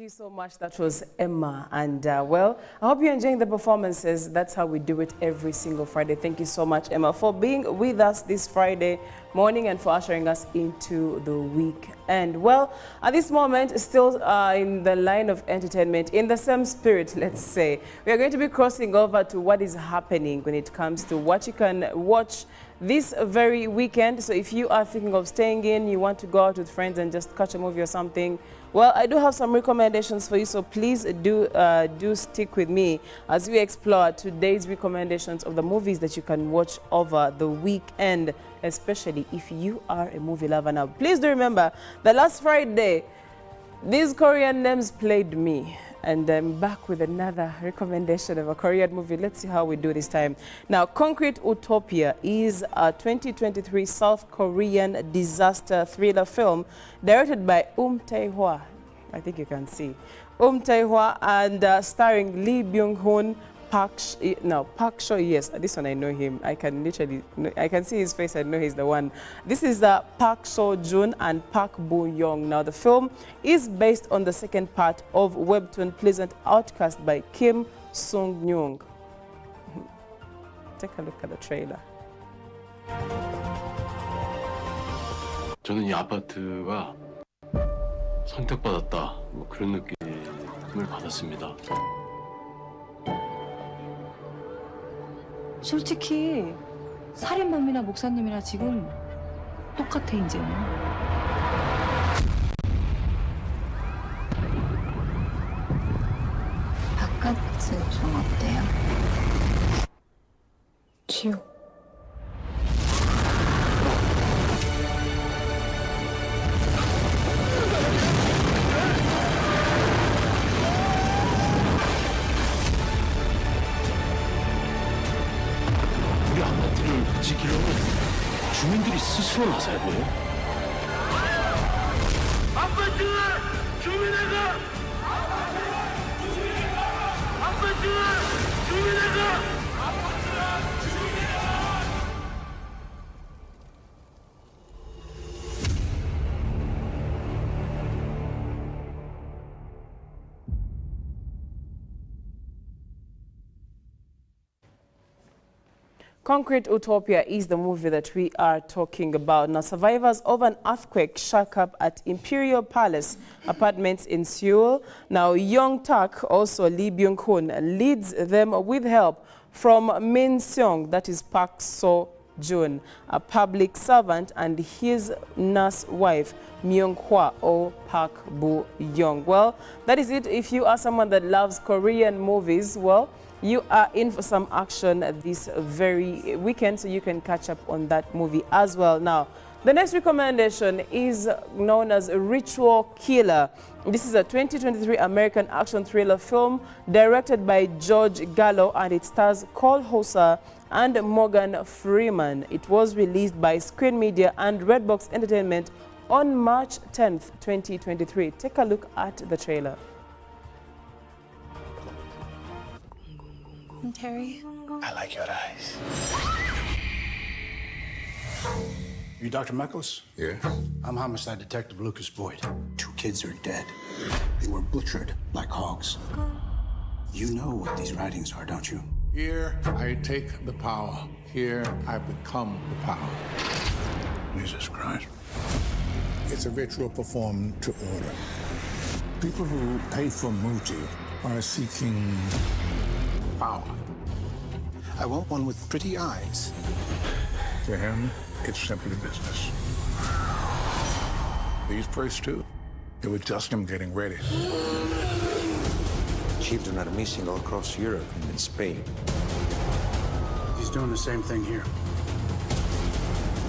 you so much. That was Emma. And well, I hope you're enjoying the performances. That's how we do it every single Friday. Thank you so much, Emma, for being with us this Friday morning and for ushering us into the week. And well, at this moment, still in the line of entertainment, in the same spirit, let's say, we are going to be crossing over to what is happening when it comes to what you can watch this very weekend. So if you are thinking of staying in, you want to go out with friends and just catch a movie or something, well, I do have some recommendations for you, so please do stick with me as we explore today's recommendations of the movies that you can watch over the weekend, especially if you are a movie lover. Now, please do remember that last Friday, these Korean names played me. And I'm back with another recommendation of a Korean movie. Let's see how we do this time. Now, Concrete Utopia is a 2023 South Korean disaster thriller film directed by Tae-hwa. I think you can see. Tae-hwa, and starring Lee Byung-hun, Park Seo, yes, this one I know him. I can see his face, I know he's the one. This is Park Seo-joon and Park Bo-young. Now, the film is based on the second part of webtoon Pleasant Outcast by Kim Sung-young. Take a look at the trailer. 저는 이 아파트가 선택받았다, 뭐 그런 느낌을 받았습니다. 솔직히 살인범이나 목사님이나 지금 똑같아 이제는. 바깥은 좀 어때요? 지옥. 지키려면 주민들이 스스로 나서야 돼요. 아파트는 주민회가! 아파트는 주민회가! Concrete Utopia is the movie that we are talking about. Now, survivors of an earthquake shock up at Imperial Palace Apartments in Seoul. Now, Young Tak, also Lee Byung-hun, leads them with help from Min Seong, that is Park Seo-joon, a public servant, and his nurse wife, Myung-hwa, or Park Bo-young. Well, that is it. If you are someone that loves Korean movies, well, you are in for some action this very weekend, so you can catch up on that movie as well. Now, the next recommendation is known as Ritual Killer. This is a 2023 American action thriller film directed by George Gallo, and it stars Cole Hauser and Morgan Freeman. It was released by Screen Media and Redbox Entertainment on March 10th, 2023. Take a look at the trailer. Terry? I like your eyes. You Dr. Meckles? Yes. I'm homicide detective Lucas Boyd. 2 kids are dead. They were butchered like hogs. You know what these writings are, don't you? Here I take the power. Here I become the power. Jesus Christ. It's a ritual performed to order. People who pay for Muji are seeking power. I want one with pretty eyes. To him, it's simply business. These first 2, it was just him getting ready. Children are missing all across Europe and in Spain. He's doing the same thing here.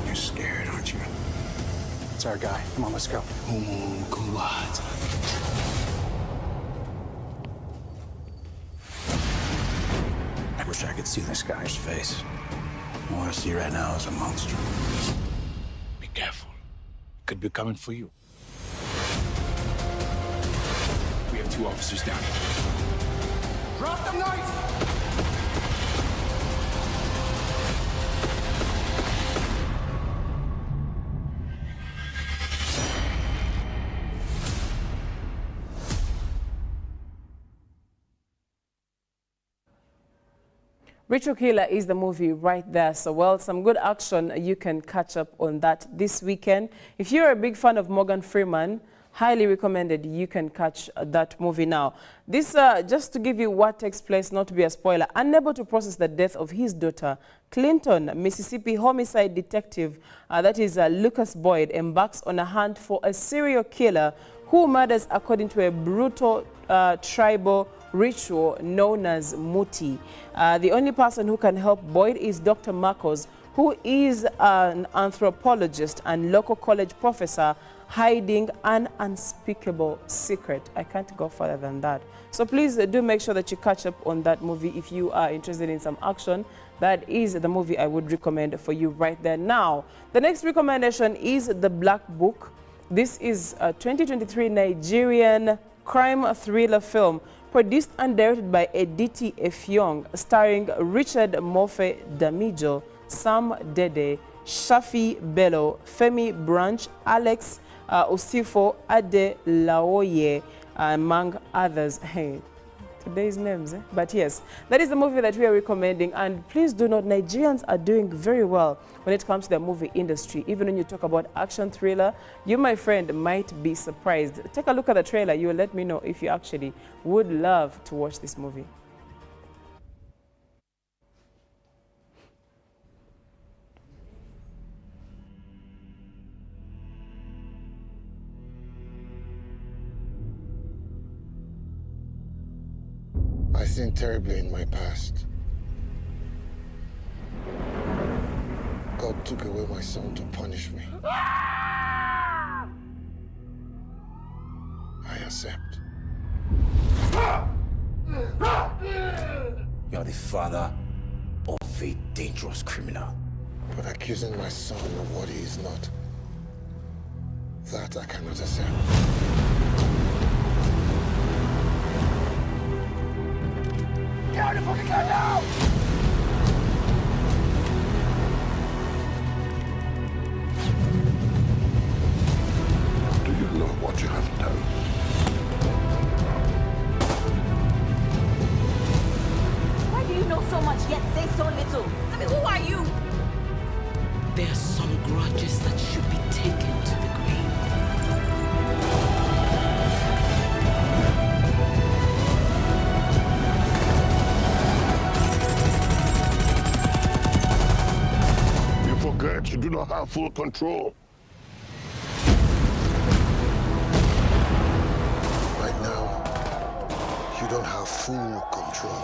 You're scared, aren't you? It's our guy. Come on, let's go. I wish I could see this guy's face. All I see right now is a monster. Be careful. Could be coming for you. We have 2 officers down here. Drop the knife! Ritual Killer is the movie right there. So, well, some good action. You can catch up on that this weekend. If you're a big fan of Morgan Freeman, highly recommended. You can catch that movie now. This, just to give you what takes place, not to be a spoiler, unable to process the death of his daughter, Clinton, Mississippi homicide detective, that is Lucas Boyd, embarks on a hunt for a serial killer who murders according to a brutal tribal ritual known as Muti. The only person who can help Boyd is Dr. Marcos, who is an anthropologist and local college professor hiding an unspeakable secret. I can't go further than that. So please do make sure that you catch up on that movie if you are interested in some action. That is the movie I would recommend for you right there. Now, the next recommendation is The Black Book. This is a 2023 Nigerian crime thriller film produced and directed by Editi Effiong, starring Richard Mofe Damijo, Sam Dede, Shafi Bello, Femi Branch, Alex Osifo Ade Laoye, among others. Hey, today's names, eh? But yes, that is the movie that we are recommending. And please do note, Nigerians are doing very well when it comes to the movie industry. Even when you talk about action thriller, you, my friend, might be surprised. Take a look at the trailer. You will let me know if you actually would love to watch this movie. I sinned terribly in my past. God took away my son to punish me. I accept. You're the father of a dangerous criminal. But accusing my son of what he is not, that I cannot accept. Get out of the fucking car now! Do you know what you have done? Why do you know so much yet say so little? I mean, who are you? There are some grudges that should be taken to the grave. Forget you do not have full control. Right now, you don't have full control.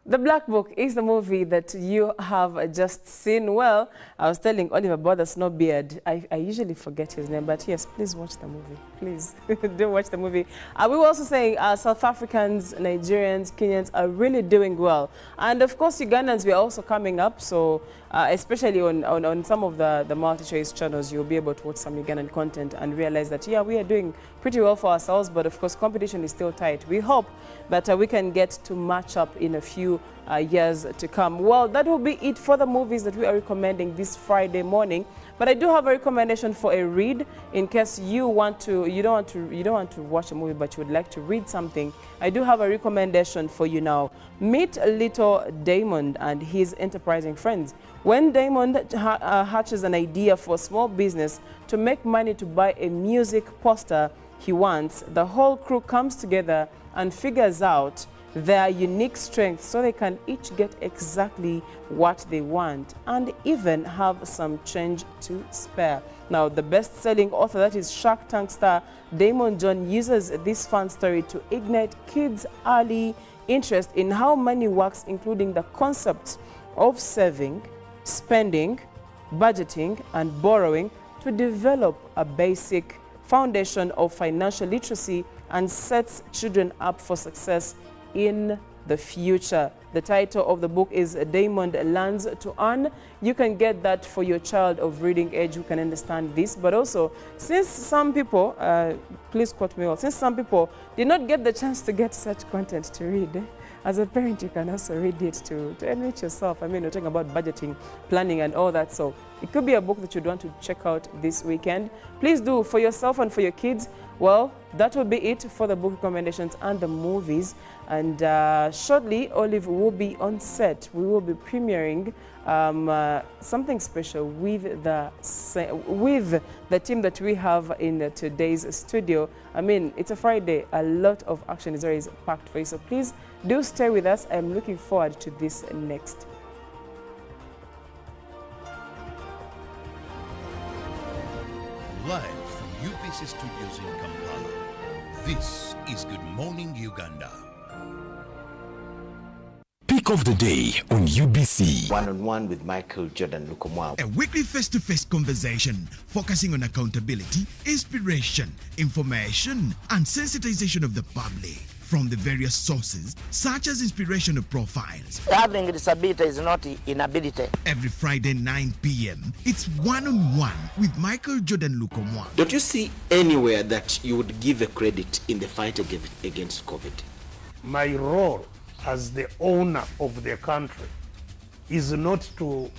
The Black Book is the movie that you have just seen. Well, I was telling Oliver about the Snowbeard. I usually forget his name, but yes, please watch the movie. Please do watch the movie. We were also saying South Africans, Nigerians, Kenyans are really doing well. And of course, Ugandans, we are also coming up. So especially on some of the multi-choice channels, you'll be able to watch some Ugandan content and realize that, yeah, we are doing pretty well for ourselves. But of course, competition is still tight. We hope that we can get to match up in a few years to come. Well, that will be it for the movies that we are recommending this Friday morning. But I do have a recommendation for a read in case you don't want to watch a movie, but you would like to read something. I do have a recommendation for you now. Meet little Damon and his enterprising friends. When Damon hatches an idea for a small business to make money to buy a music poster he wants, the whole crew comes together and figures out their unique strengths so they can each get exactly what they want and even have some change to spare. Now, the best-selling author, that is Shark Tank star Damon John, uses this fun story to ignite kids' early interest in how money works, including the concepts of saving, spending, budgeting, and borrowing to develop a basic foundation of financial literacy and sets children up for success in the future. The title of the book is Damon Learns to Earn. You can get that for your child of reading age who can understand this. But also, since some people, please quote me all, since some people did not get the chance to get such content to read, as a parent, you can also read it to enrich yourself. I mean, we're talking about budgeting, planning, and all that. So it could be a book that you'd want to check out this weekend. Please do for yourself and for your kids. Well, that will be it for the book recommendations and the movies. And shortly, Olive will be on set. We will be premiering something special with the team that we have in today's studio. I mean, it's a Friday. A lot of action is always packed for you. So please do stay with us. I'm looking forward to this next. Live from UBC Studios in Kampala, this is Good Morning Uganda. Pick of the day on UBC. One-on-one with Michael Jordan Lukomwa. A weekly face-to-face conversation focusing on accountability, inspiration, information, and sensitization of the public from the various sources, such as inspirational profiles. Having disability is not inability. Every Friday, 9 p.m., it's one-on-one with Michael Jordan Lukomwa. Don't you see anywhere that you would give a credit in the fight against COVID? My role as the owner of the country is not to,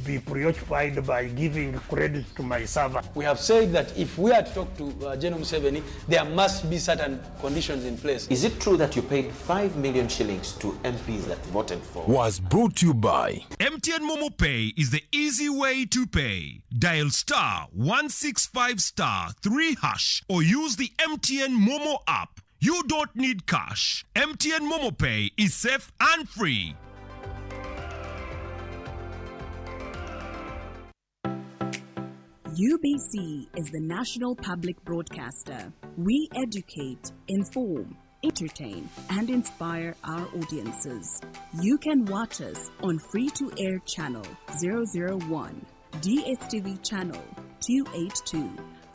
be preoccupied by giving credit to my servant. We have said that if we are to talk to General Museveni, there must be certain conditions in place. Is it true that you paid 5 million shillings to MPs that voted for? Was brought to you by MTN Momo Pay is the easy way to pay. Dial *165*3# or use the MTN Momo app. You don't need cash. MTN Momo Pay is safe and free. UBC is the national public broadcaster. We educate, inform, entertain, and inspire our audiences. You can watch us on free-to-air channel 001, DSTV channel 282,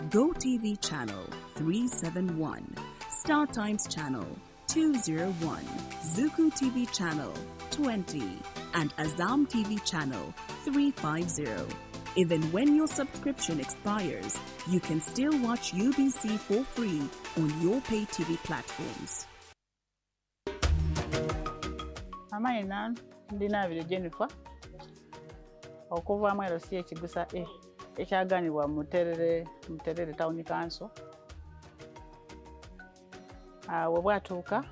GoTV channel 371, Star Times channel 201, Zuku TV channel 20, and Azam TV channel 350. Even when your subscription expires, you can still watch UBC for free on your pay TV platforms. Amaina ndina vile Jennifer okuva mwero si ekigusa ekyaganibwa muterere town council we bwatuuka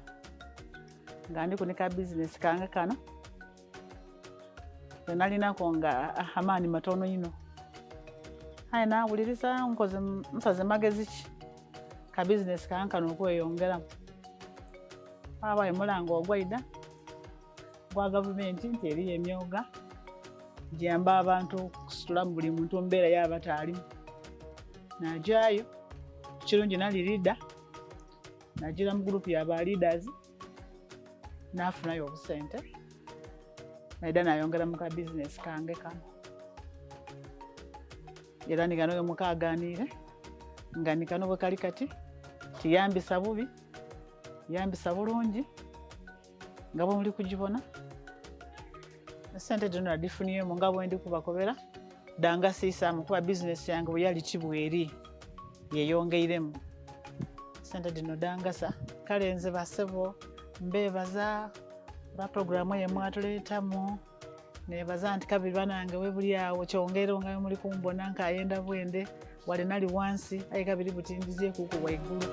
nga ndi kunika business kange kano nalinako nga amaani matono ino aye nawuliriza nkoze nsaze magezi ki ka business kange kano okweyongeramu abaye mulango ogwaida gwa gavumenti nti eriyo emyoga gyamba abantu kusitula buli muntu mbeera y'abataalimu najayo kirungi nali leader nagira mu group y'aba leaders nafunayo obusente naida nayongera muka business kange kano era nigano mukaganire nga nikano bwe kali kati tiyambisa bubi yambisa bulungi nga bwe muli kugibona sente zino nadifuniye mu nga bwe ndi kubakobera danga siisa mu kuba business yange bwe yali kibweri yeyongeiremu sente dino dangasa kale nze basebo mbebaza ba programu ye mwatuleetamu nebaza nti kabiri banange we buli awo kyongero nga muli kumbona nkayenda bwende wale nali wansi aye kabiri butindizie kuko waigulu.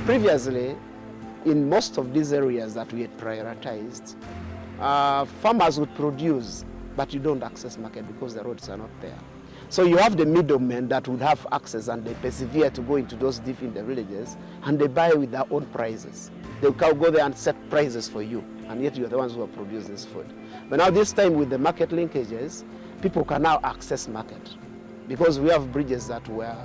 Previously, in most of these areas that we had prioritized, farmers would produce, but you don't access market because the roads are not there. So you have the middlemen that would have access, and they persevere to go into those deep in the villages, and they buy with their own prices. They'll go there and set prices for you, and yet you're the ones who are producing this food. But now this time with the market linkages, people can now access market because we have bridges that were,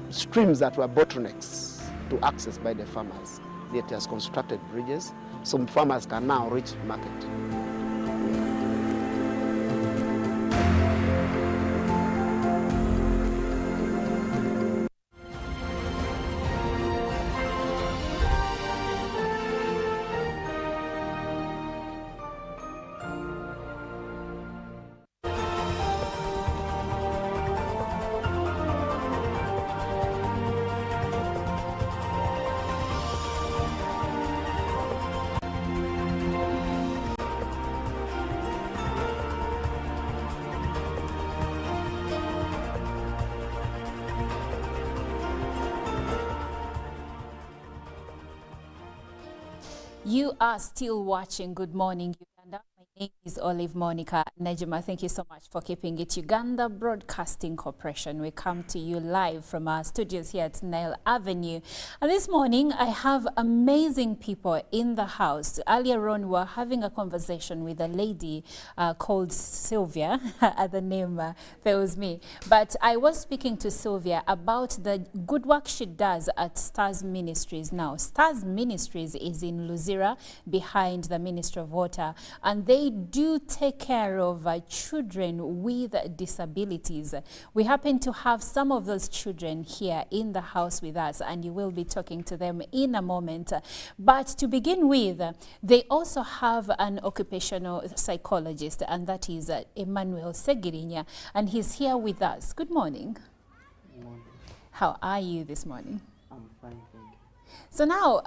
streams that were bottlenecks to access by the farmers. It has constructed bridges, so farmers can now reach market. You are still watching Good Morning Uganda. My name is Olive Monica Najima. Thank you so much for keeping it. Uganda Broadcasting Corporation. We come to you live from our studios here at Nile Avenue. And this morning, I have amazing people in the house. Earlier on, we were having a conversation with a lady called Sylvia. The name fails me. But I was speaking to Sylvia about the good work she does at Stars Ministries now. Stars Ministries is in Luzira, behind the Ministry of Water. And they do take care of children with disabilities. We happen to have some of those children here in the house with us, and you will be talking to them in a moment. But to begin with, they also have an occupational psychologist, and that is Emmanuel Segirinya, and he's here with us. Good morning. Good morning. How are you this morning? I'm fine, thank you. So now,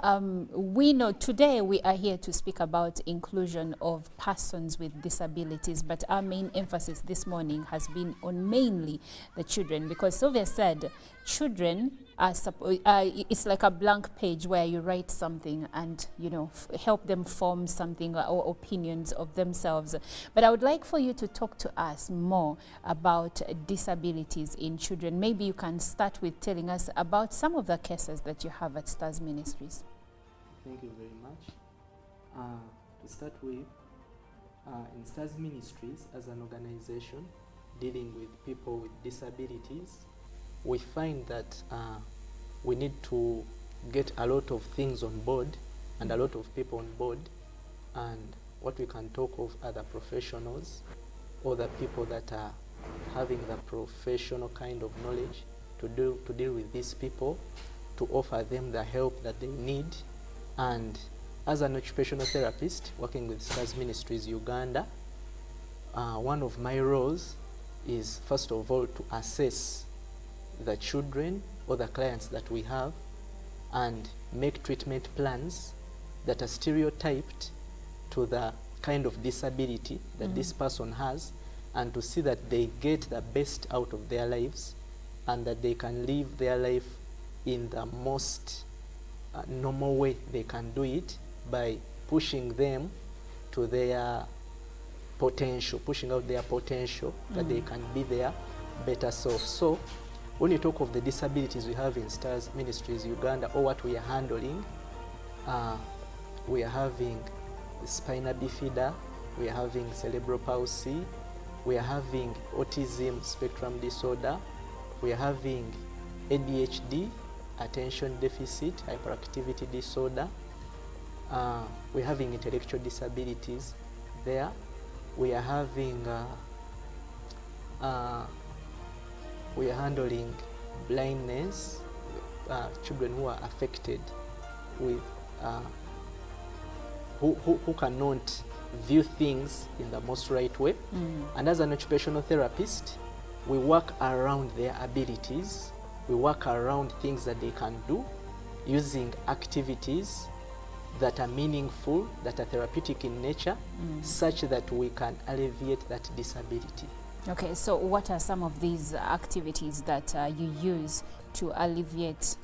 we know today we are here to speak about inclusion of persons with disabilities, but our main emphasis this morning has been on mainly the children, because Sylvia said children are it's like a blank page where you write something and, you know, help them form something or opinions of themselves. But I would like for you to talk to us more about disabilities in children. Maybe you can start with telling us about some of the cases that you have at Stars Ministries. Thank you very much. To start with, in Stars Ministries as an organization dealing with people with disabilities, we find that we need to get a lot of things on board and a lot of people on board, and what we can talk of are the professionals or the people that are having the professional kind of knowledge to deal with these people, to offer them the help that they need. And as an occupational therapist working with Stars Ministries Uganda, one of my roles is first of all to assess the children or the clients that we have and make treatment plans that are stereotyped to the kind of disability that this person has, and to see that they get the best out of their lives and that they can live their life in the most normal way they can do it, by pushing them to their potential, pushing out their potential, that they can be their better self. So when you talk of the disabilities we have in Stars Ministries Uganda, or what we are handling, we are having spina bifida, we are having cerebral palsy, we are having autism spectrum disorder, we are having ADHD, attention deficit hyperactivity disorder, we're having intellectual disabilities there, we are having we are handling blindness, children who are affected with, who cannot view things in the most right way. And as an occupational therapist, we work around their abilities, we work around things that they can do, using activities that are meaningful, that are therapeutic in nature, such that we can alleviate that disability. Okay, so what are some of these activities that you use to alleviate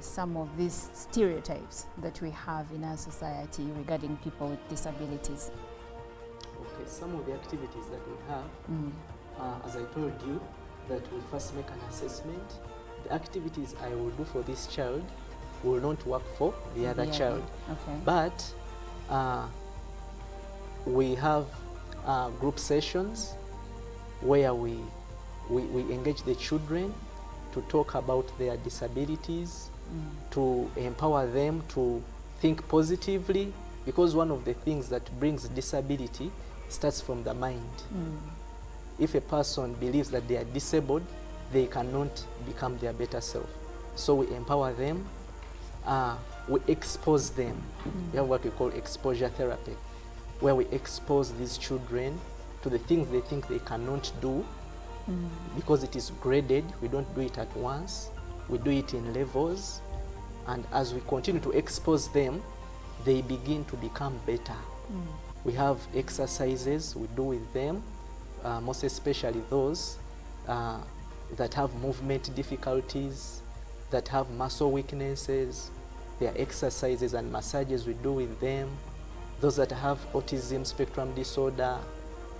some of these stereotypes that we have in our society regarding people with disabilities? Okay, some of the activities that we have, as I told you, that we first make an assessment. The activities I will do for this child will not work for the other child. Okay. But we have group sessions where we engage the children to talk about their disabilities, to empower them to think positively, because one of the things that brings disability starts from the mind. If a person believes that they are disabled, they cannot become their better self. So we empower them, we expose them. We have what we call exposure therapy, where we expose these children to the things they think they cannot do, because it is graded. We don't do it at once, we do it in levels, and as we continue to expose them, they begin to become better. We have exercises we do with them, most especially those that have movement difficulties, that have muscle weaknesses. There are exercises and massages we do with them. Those that have autism spectrum disorder,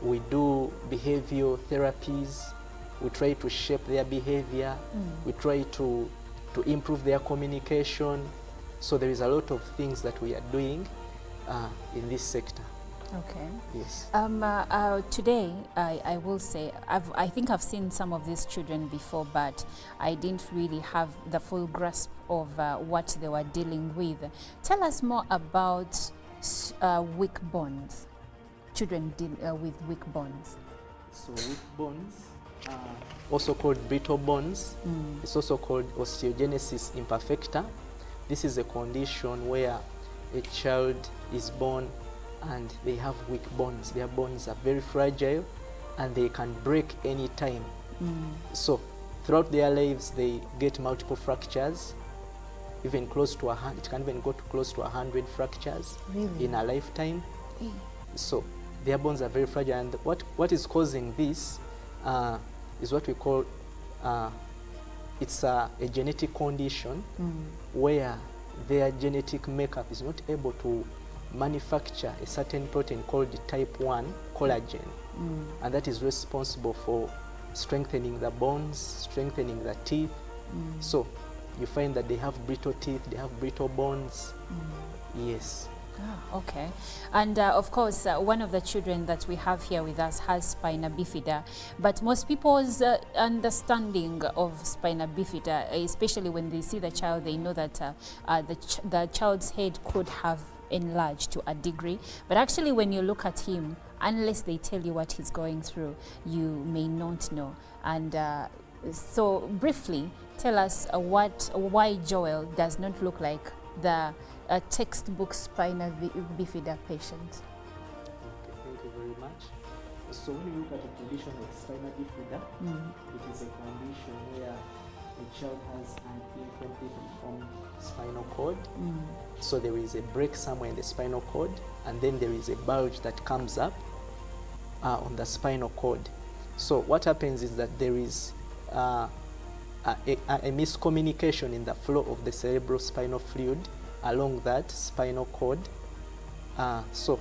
we do behavioral therapies. We try to shape their behavior. We try to improve their communication. So there is a lot of things that we are doing in this sector. Okay. Yes. Today, I will say, I think I've seen some of these children before, but I didn't really have the full grasp of what they were dealing with. Tell us more about weak bones, children with weak bones. So weak bones, also called brittle bones, it's also called osteogenesis imperfecta. This is a condition where a child is born and they have weak bones. Their bones are very fragile and they can break any time. So throughout their lives, they get multiple fractures, even close to 100. It can even go to close to 100 fractures in a lifetime. So their bones are very fragile, and what is causing this is what we call it's a genetic condition where their genetic makeup is not able to manufacture a certain protein called type 1 collagen, and that is responsible for strengthening the bones, strengthening the teeth. So you find that they have brittle teeth, they have brittle bones. Yes. Okay. And of course, one of the children that we have here with us has spina bifida, but most people's understanding of spina bifida, especially when they see the child, they know that the child's head could have enlarged to a degree, but actually when you look at him, unless they tell you what he's going through, you may not know. And so briefly tell us why Joel does not look like the textbook spina bifida patient. Okay, thank you very much. So when you look at a condition like spina bifida, it is a condition where a child has an incompletely formed spinal cord. So there is a break somewhere in the spinal cord, and then there is a bulge that comes up on the spinal cord. So what happens is that there is a miscommunication in the flow of the cerebrospinal fluid along that spinal cord. So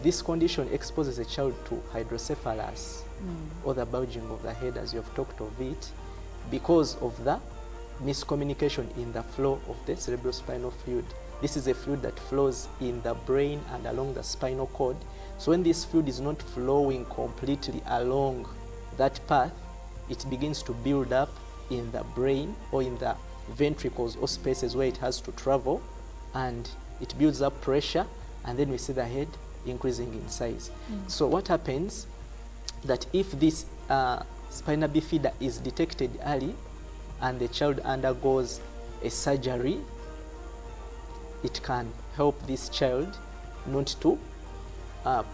this condition exposes a child to hydrocephalus, or the bulging of the head, as you have talked of it, because of the miscommunication in the flow of the cerebrospinal fluid. This is a fluid that flows in the brain and along the spinal cord. So when this fluid is not flowing completely along that path, it begins to build up in the brain or in the ventricles or spaces where it has to travel, and it builds up pressure, and then we see the head increasing in size. So what happens that if this spina bifida is detected early and the child undergoes a surgery, it can help this child not to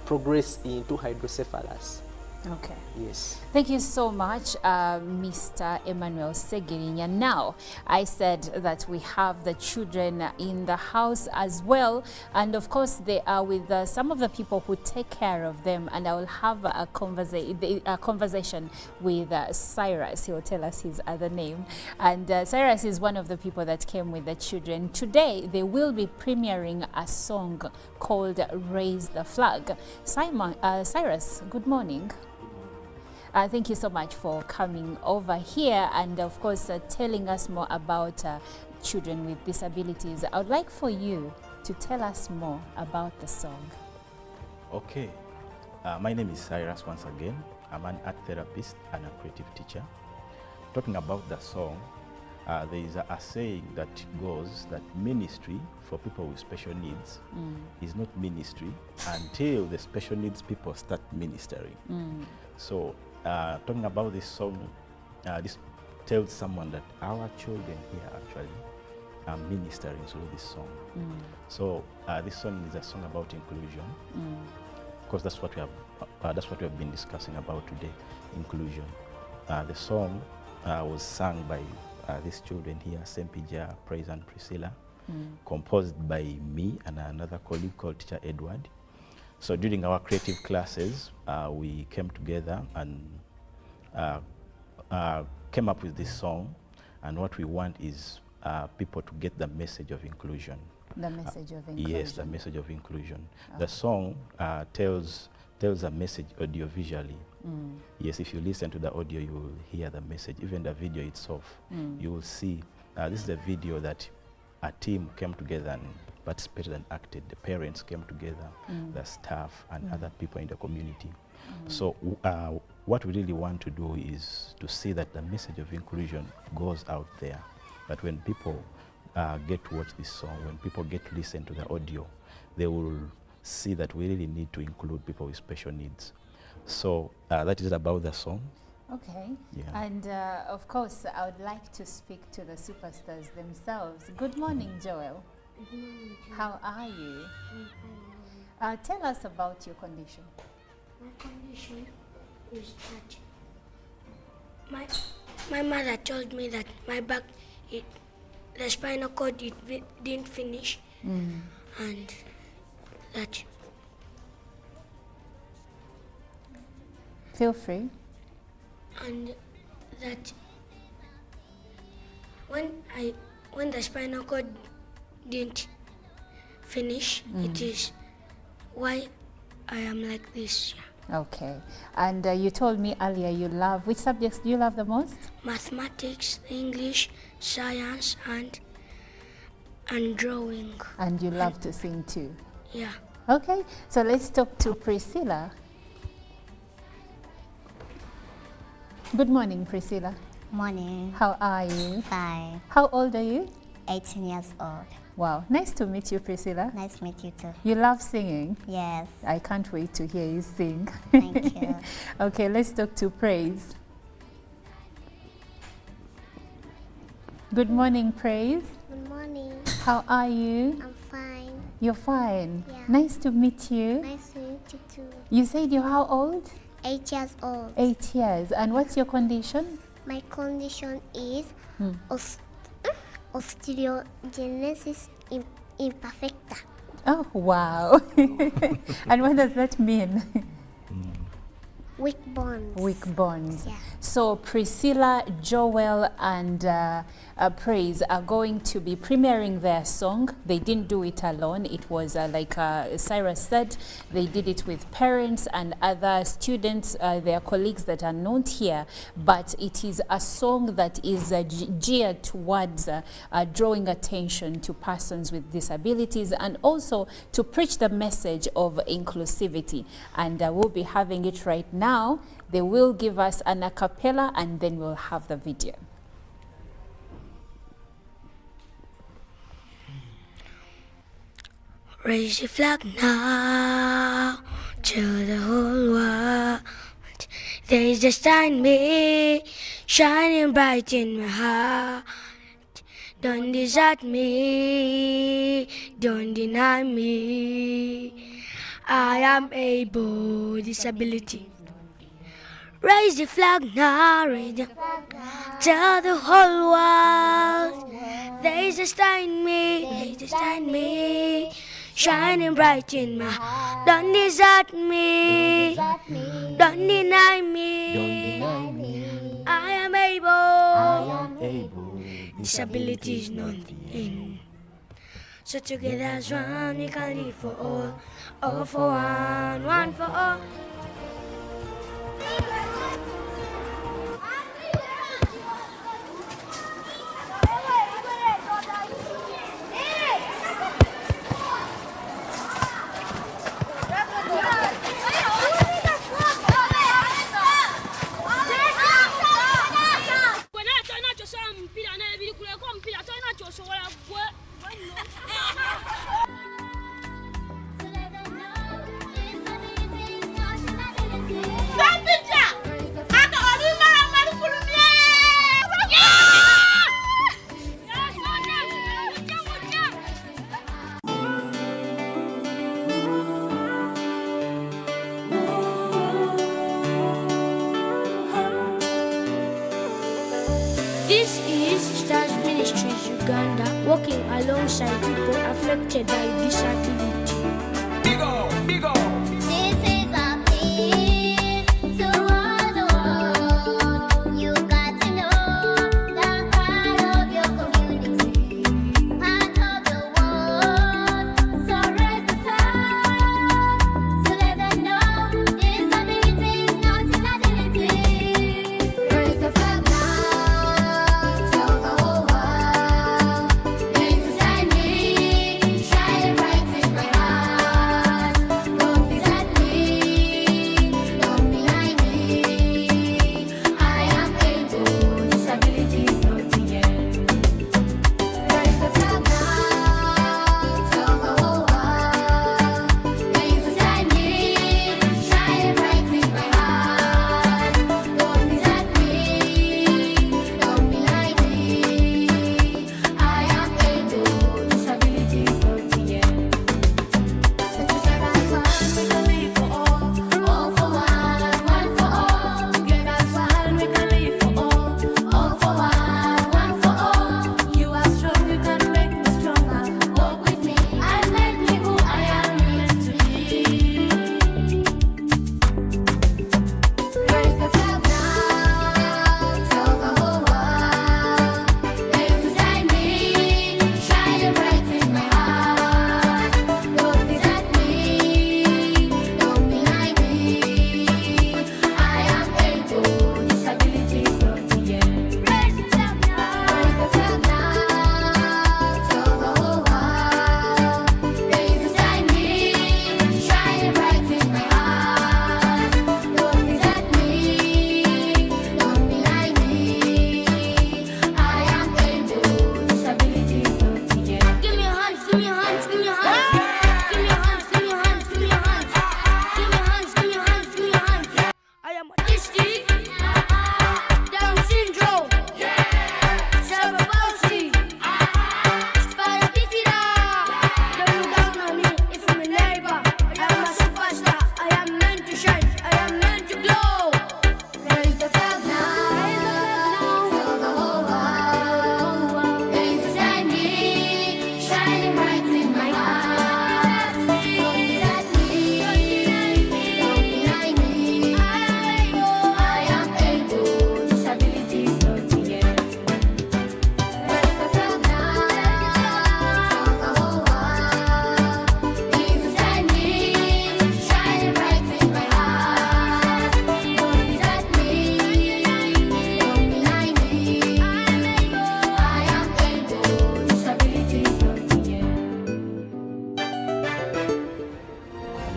progress into hydrocephalus. Okay. Yes. Thank you so much, Mr. Emmanuel Segirinya. Now, I said that we have the children in the house as well, and of course they are with some of the people who take care of them, and I will have a conversation with Cyrus. He will tell us his other name, and Cyrus is one of the people that came with the children. Today, they will be premiering a song called Raise the Flag. Cyrus, good morning. Thank you so much for coming over here and, of course, telling us more about children with disabilities. I would like for you to tell us more about the song. Okay. My name is Cyrus once again. I'm an art therapist and a creative teacher. Talking about the song, there is a saying that goes that ministry for people with special needs is not ministry until the special needs people start ministering. So, talking about this song, this tells someone that our children here actually are ministering through this song. So this song is a song about inclusion, because that's what we have been discussing about today, inclusion. The song was sung by these children here, Sempija, Praise and Priscilla, composed by me and another colleague called Teacher Edward. So during our creative classes, we came together and came up with this song, and what we want is people to get the message of inclusion. The message of inclusion. Yes, the message of inclusion. The song tells a message audio-visually. Yes, if you listen to the audio, you will hear the message. Even the video itself, you will see. This is a video that a team came together and participated and acted. The parents came together, the staff and other people in the community. So what we really want to do is to see that the message of inclusion goes out there. That when people get to watch this song, when people get to listen to the audio, they will see that we really need to include people with special needs. So that is about the song. Okay. Yeah. And of course, I would like to speak to the superstars themselves. Good morning, Joel. Good morning, Joel. How are you? I'm fine. Tell us about your condition. My condition is that my mother told me that my back, the spinal cord didn't finish, and that. Feel free. And that when the spinal cord didn't finish, it is why I am like this. Okay. And you told me earlier you love, which subjects do you love the most? Mathematics, English, science, and drawing. And you love to sing too? Yeah. Okay, so let's talk to Priscilla. Good morning, Priscilla. Morning. How are you? Fine. How old are you? 18 years old. Wow, nice to meet you, Priscilla. Nice to meet you too. You love singing? Yes. I can't wait to hear you sing. Thank you. Okay, let's talk to Praise. Good morning, Praise. Good morning. How are you? I'm fine. You're fine? Yeah. Nice to meet you. Nice to meet you too. You said you're how old? 8 years old. 8 years. And what's your condition? My condition is osteogenesis imperfecta. Oh, wow. And what does that mean? Weak bones. Weak bones. Yeah. So Priscilla, Joel, and Praise are going to be premiering their song. They didn't do it alone. It was like Cyrus said, they did it with parents and other students, their colleagues that are not here. But it is a song that is geared towards drawing attention to persons with disabilities and also to preach the message of inclusivity. And we'll be having it right now. They will give us an a cappella and then we'll have the video. Raise your flag now, tell the whole world there is a star in me, shining bright in my heart. Don't desert me, don't deny me. I am able, disability. Raise the flag now, tell the whole world there is a star in me, shining bright in my heart. Don't desert me, don't deny me. I am able, disability is not the end. So together as one, we can live for all for one, one for all. This is Stars Ministries Uganda, working alongside people affected by disability. Big up. This is a plea to all the world. You got to know that part of your community, part of the world. So raise the flag to let them know disability is not inability. Raise the flag now.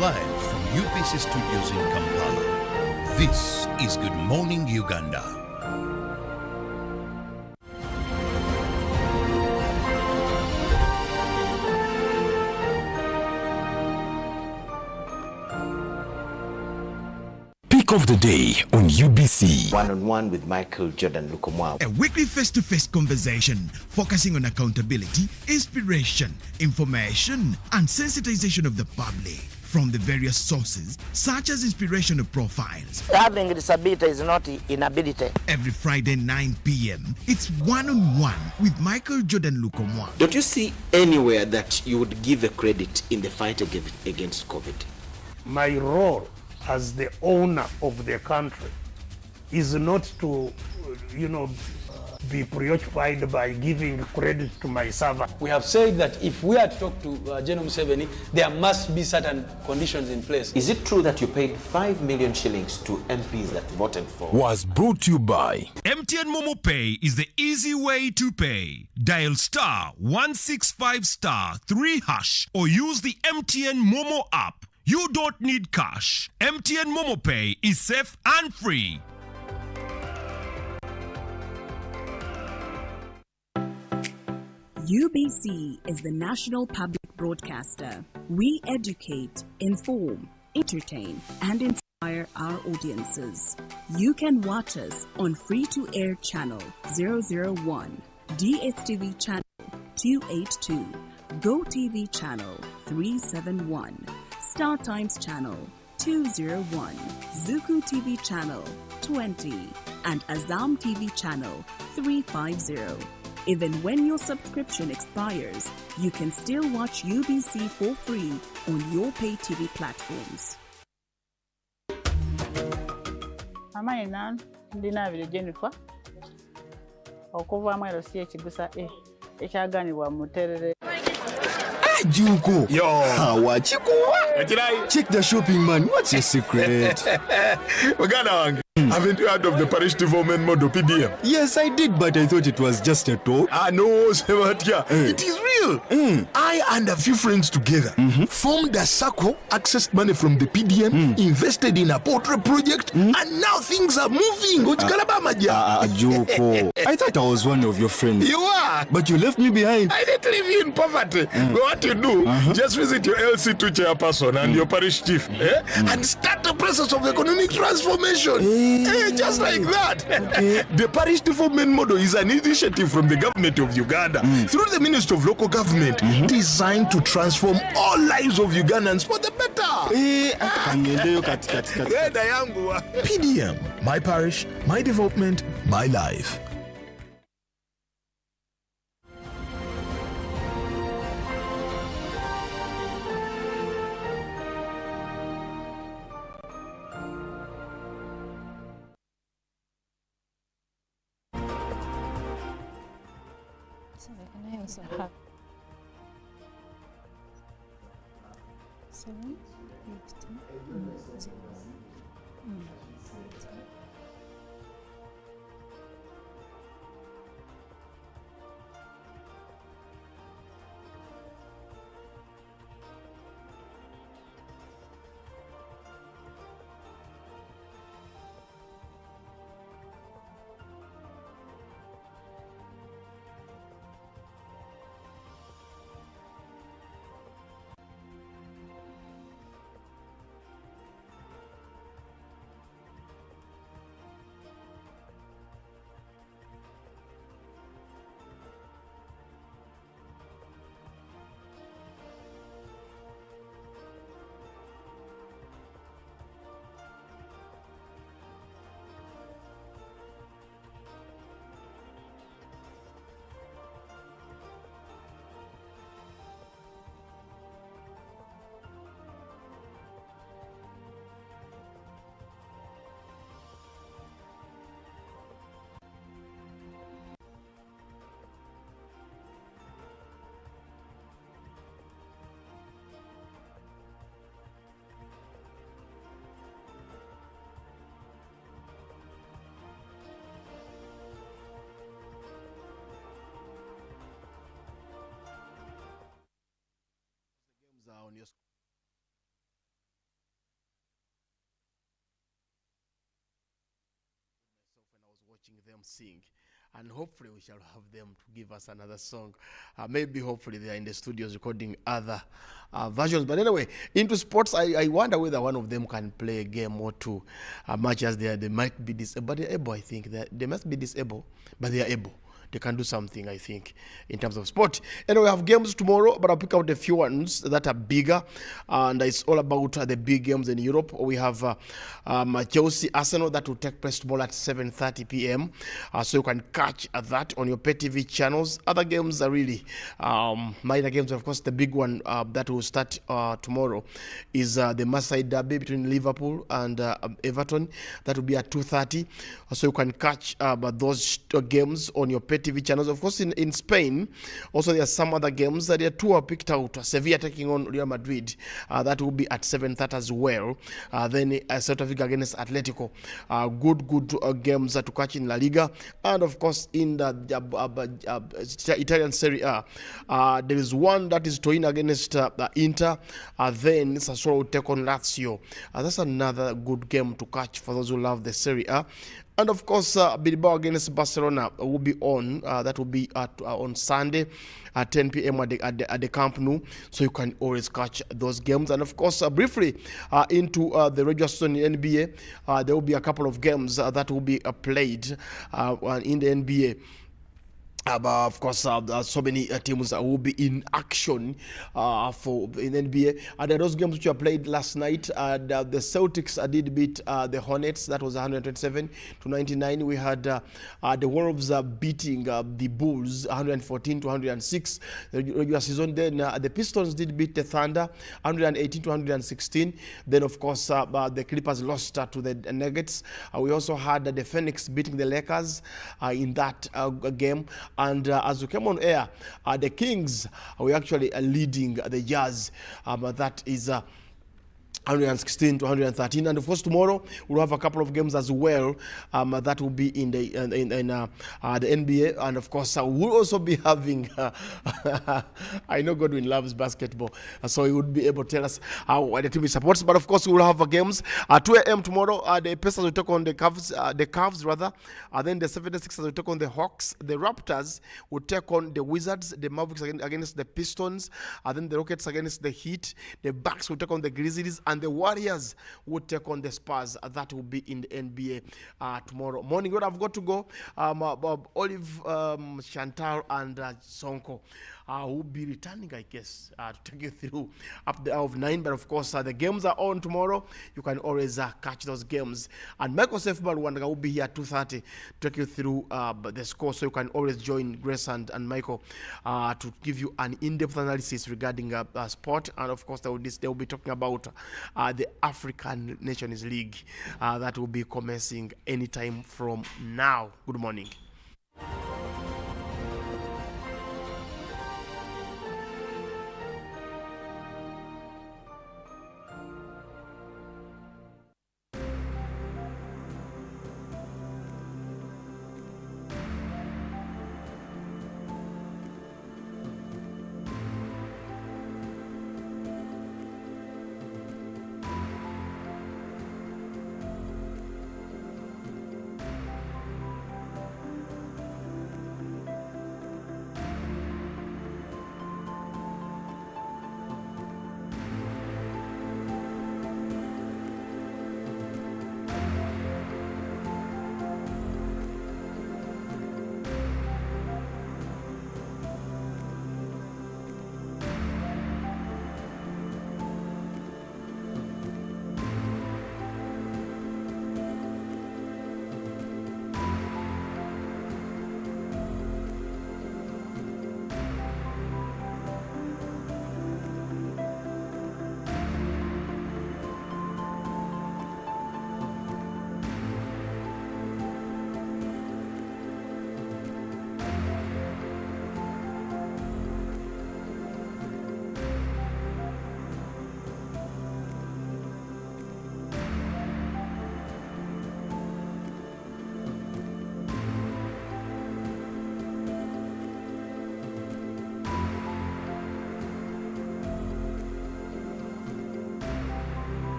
Live from UBC Studios in Kampala, this is Good Morning Uganda. Pick of the day on UBC. One-on-one with Michael Jordan Lukomwa. A weekly face-to-face conversation focusing on accountability, inspiration, information, and sensitization of the public. from the various sources, such as inspirational profiles. Having a disability is not inability. Every Friday 9 p.m., it's one-on-one with Michael Jordan Lukomwa. Don't you see anywhere that you would give a credit in the fight against COVID? My role as the owner of the country is not to, be preoccupied by giving credit to my servant. We have said that if we are to talk to General Museveni, there must be certain conditions in place. Is it true that you paid 5 million shillings to MPs that voted for? Was brought to you by MTN Momo Pay is the easy way to pay. Dial *165*3# or use the MTN Momo app. You don't need cash. MTN Momo Pay is safe and free. UBC is the national public broadcaster. We educate, inform, entertain, and inspire our audiences. You can watch us on free-to-air channel 001, DSTV channel 282, GoTV channel 371, Star Times channel 201, Zuku TV channel 20, and Azam TV channel 350. Even when your subscription expires, you can still watch UBC for free on your pay TV platforms. Amaina ndina vile Jennifer okuva mwero si ekigusa ekyaganibwa muterere Juko. Yo. Wachikuwa. Check the shopping man. What's your secret? Haven't you heard of the parish development model PDM? Yes, I did, but I thought it was just a talk. No, Sebatia. It is real. I and a few friends together formed a circle, accessed money from the PDM, invested in a portrait project, and now things are moving. Joko. I thought I was one of your friends. You are. But you left me behind. I didn't leave you in poverty. What you do, just visit your LC2 chairperson and your parish chief and start the process of economic transformation. Just like that. The parish development model is an initiative from the government of Uganda through the Ministry of Local Government designed to transform all lives of Ugandans for the better. PDM, my parish, my development, my life. So they can also have 7, 8, 10, On your when I was watching them sing, and hopefully we shall have them to give us another song. Maybe hopefully they are in the studios recording other versions. But anyway, into sports, I wonder whether one of them can play a game or two. Much as they might be disabled, but they're able. I think that they must be disabled, but they are able. they can do something, I think, in terms of sport. Anyway, we have games tomorrow, but I'll pick out a few ones that are bigger, and it's all about the big games in Europe. We have Chelsea Arsenal that will take place tomorrow at 7:30 p.m. So you can catch that on your pay TV channels. Other games are really minor games. Of course, the big one that will start tomorrow is the Merseyside derby between Liverpool and Everton. That will be at 2:30. So you can catch those games on your pay TV channels. Of course, in Spain, also there are some other games. There are two are picked out. Sevilla taking on Real Madrid. That will be at 7:30 as well. Then Celta Vigo against Atletico. Good games to catch in La Liga. And of course, in the Italian Serie A, there is one that is Torino against Inter. Then Sassuolo will take on Lazio. That's another good game to catch for those who love the Serie A. And of course, Bilbao against Barcelona will be on. That will be on Sunday at 10 p.m. at the Camp Nou. So you can always catch those games. And of course, briefly into the regular season in NBA, there will be a couple of games that will be played in the NBA. Of course, so many teams will be in action for in NBA. And those games which were played last night, the Celtics did beat the Hornets. That was 127-99. We had the Wolves beating the Bulls 114-106 the regular season. Then the Pistons did beat the Thunder 118-116. Then of course the Clippers lost to the Nuggets. We also had the Phoenix beating the Lakers in that game. And as we came on air, the Kings were actually leading the Jazz. That is 116-113, and of course tomorrow we'll have a couple of games as well. That will be in the NBA, and of course we'll also be having. I know Godwin loves basketball, so he would be able to tell us how the team he supports. But of course we'll have games at 2 a.m. tomorrow. The Pacers will take on the Cavs rather. Then the 76ers will take on the Hawks. The Raptors will take on the Wizards. The Mavericks against the Pistons. Then the Rockets against the Heat. The Bucks will take on the Grizzlies. And the Warriors would take on the Spurs. That will be in the NBA tomorrow morning. Where I've got to go, Olive, Chantal, and Sonko will be returning, I guess, to take you through up the hour of 9. But of course, the games are on tomorrow. You can always catch those games. And Michael Sefbal will be here at 2:30 to take you through the score. So you can always join Grace and Michael to give you an in-depth analysis regarding sport. And of course, they will be talking about the African Nations League that will be commencing anytime from now. Good morning.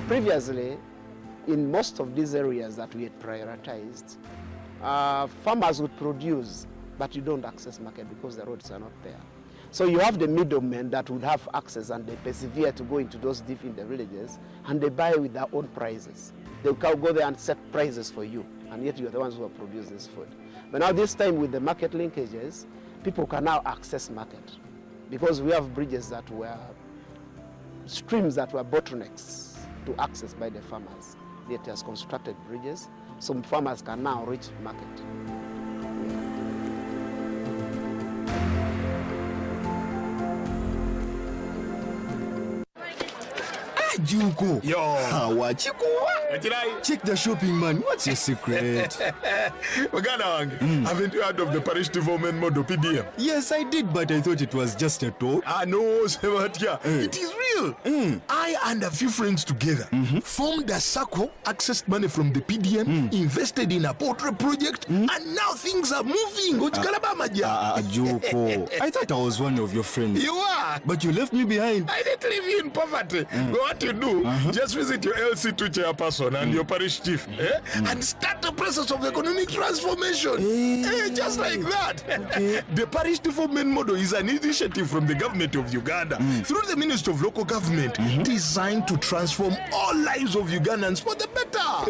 Previously, in most of these areas that we had prioritized, farmers would produce, but you don't access market because the roads are not there. So you have the middlemen that would have access and they persevere to go into those deep in the villages and they buy with their own prices. They'll go there and set prices for you, and yet you're the ones who have produced this food. But now this time with the market linkages, people can now access market because we have bridges that were, streams that were bottlenecks to access by the farmers. It has constructed bridges, so farmers can now reach market. Juko. Yo. Check the shopping, man. What's your secret? Haven't you heard of the parish development model, PDM? Yes, I did, but I thought it was just a talk. No, Sebatia. It is real. I and a few friends together formed a circle, accessed money from the PDM, invested in a poultry project, and now things are moving. Juko. I thought I was one of your friends. You are. But you left me behind. I didn't leave you in poverty. What you do, just visit your LC2 chairperson and your parish chief and start the process of economic transformation. Just like that. The parish development model is an initiative from the government of Uganda through the Ministry of Local Government designed to transform all lives of Ugandans for the better.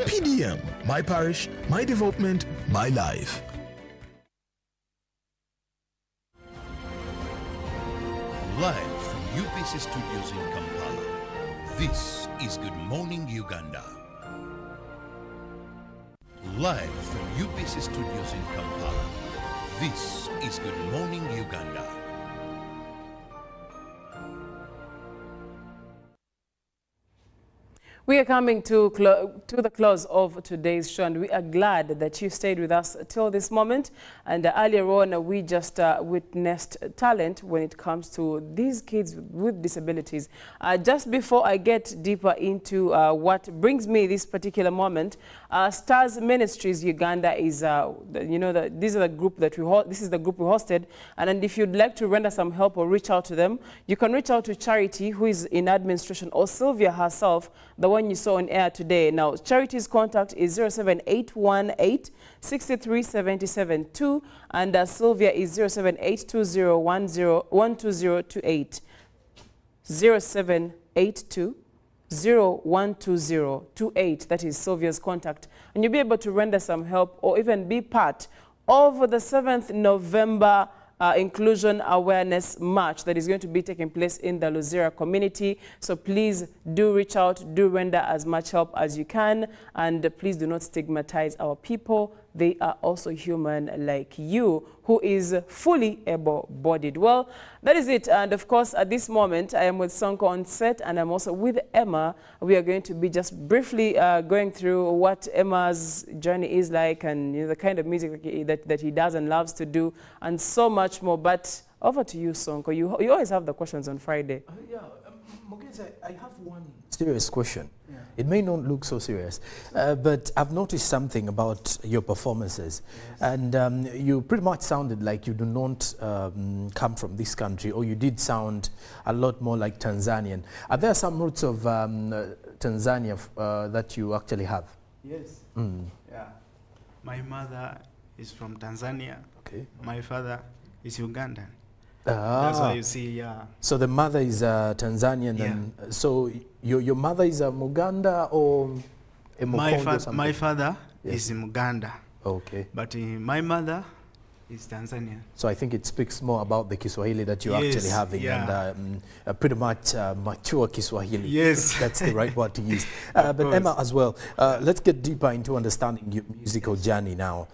PDM, my parish, my development, my life. Live from UBC Studios in Kampala, this is Good Morning Uganda. Live from UBC Studios in Kampala, this is Good Morning Uganda. We are coming to the close of today's show, and we are glad that you stayed with us till this moment. And earlier on, we just witnessed talent when it comes to these kids with disabilities. Just before I get deeper into what brings me this particular moment, Stars Ministries Uganda is, this is the group that this is the group we hosted. And if you'd like to render some help or reach out to them, you can reach out to Charity, who is in administration, or Sylvia herself, the one you saw on air today. Now, Charity's contact is 07818 63772, and Sylvia is 0782010 0782 012028. That is Sylvia's contact. And you'll be able to render some help or even be part of the 7th November Inclusion Awareness March that is going to be taking place in the Luzira community. So please do reach out, do render as much help as you can, and please do not stigmatize our people. They are also human like you, who is fully able-bodied. Well, that is it. And of course, at this moment, I am with Sonko on set, and I'm also with Emma. We are going to be just briefly going through what Emma's journey is like, and the kind of music that he does and loves to do, and so much more. But over to you, Sonko. You always have the questions on Friday. Mogeze, I have one serious question. Yeah. It may not look so serious, but I've noticed something about your performances. Yes. And you pretty much sounded like you do not come from this country, or you did sound a lot more like Tanzanian. Are there some roots of Tanzania that you actually have? Yes. Yeah. My mother is from Tanzania. Okay. My father is Ugandan. That's why you see, yeah. So the mother is Tanzanian, yeah. And so your mother is a Muganda or a Mukondo? My father is Muganda. Okay. But my mother is Tanzanian. So I think it speaks more about the Kiswahili that you're actually having, yeah. And pretty much mature Kiswahili. Yes. That's the right word to use. But Emma as well, let's get deeper into understanding your musical journey now.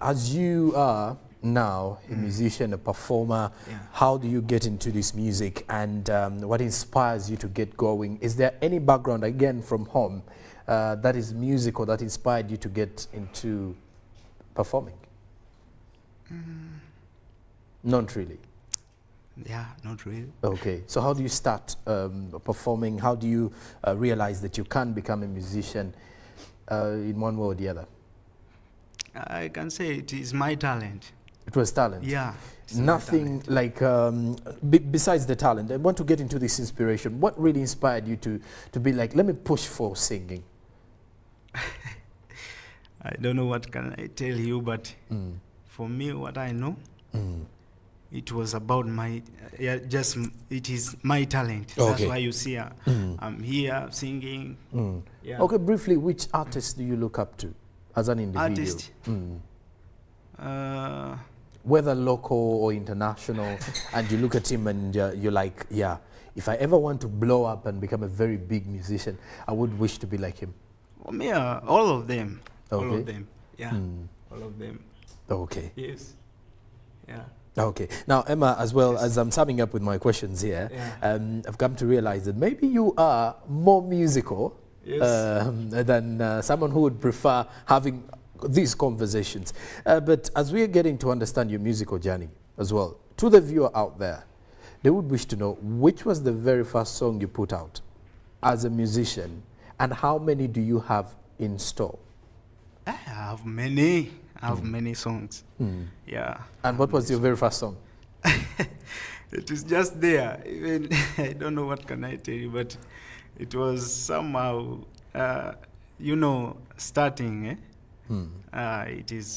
As you are now a musician, a performer, how do you get into this music, and what inspires you to get going? Is there any background, again, from home that is musical that inspired you to get into performing? Not really. Yeah, not really. Okay, so how do you start performing? How do you realize that you can become a musician in one way or the other? I can say it is my talent. It was talent. Yeah. Nothing like besides the talent. I want to get into this inspiration. What really inspired you to be like, let me push for singing? I don't know what can I tell you, but for me, what I know, it was about my, it is my talent. Okay. That's why you see I'm here singing. Yeah. Okay, briefly, which artist do you look up to as an individual? Artist? Whether local or international, and you look at him and you're like, yeah, if I ever want to blow up and become a very big musician, I would wish to be like him. Yeah, all of them. Okay. All of them. Yeah, all of them. Okay. Yes. Yeah. Okay. Now, Emma, as well, as I'm summing up with my questions here, I've come to realize that maybe you are more musical than someone who would prefer having these conversations. But as we are getting to understand your musical journey as well, to the viewer out there, they would wish to know which was the very first song you put out as a musician, and how many do you have in store? I have many. I have many songs. Yeah. And what was your very first song? It is just there. Even I don't know what can I tell you, but it was somehow, you know, starting. It is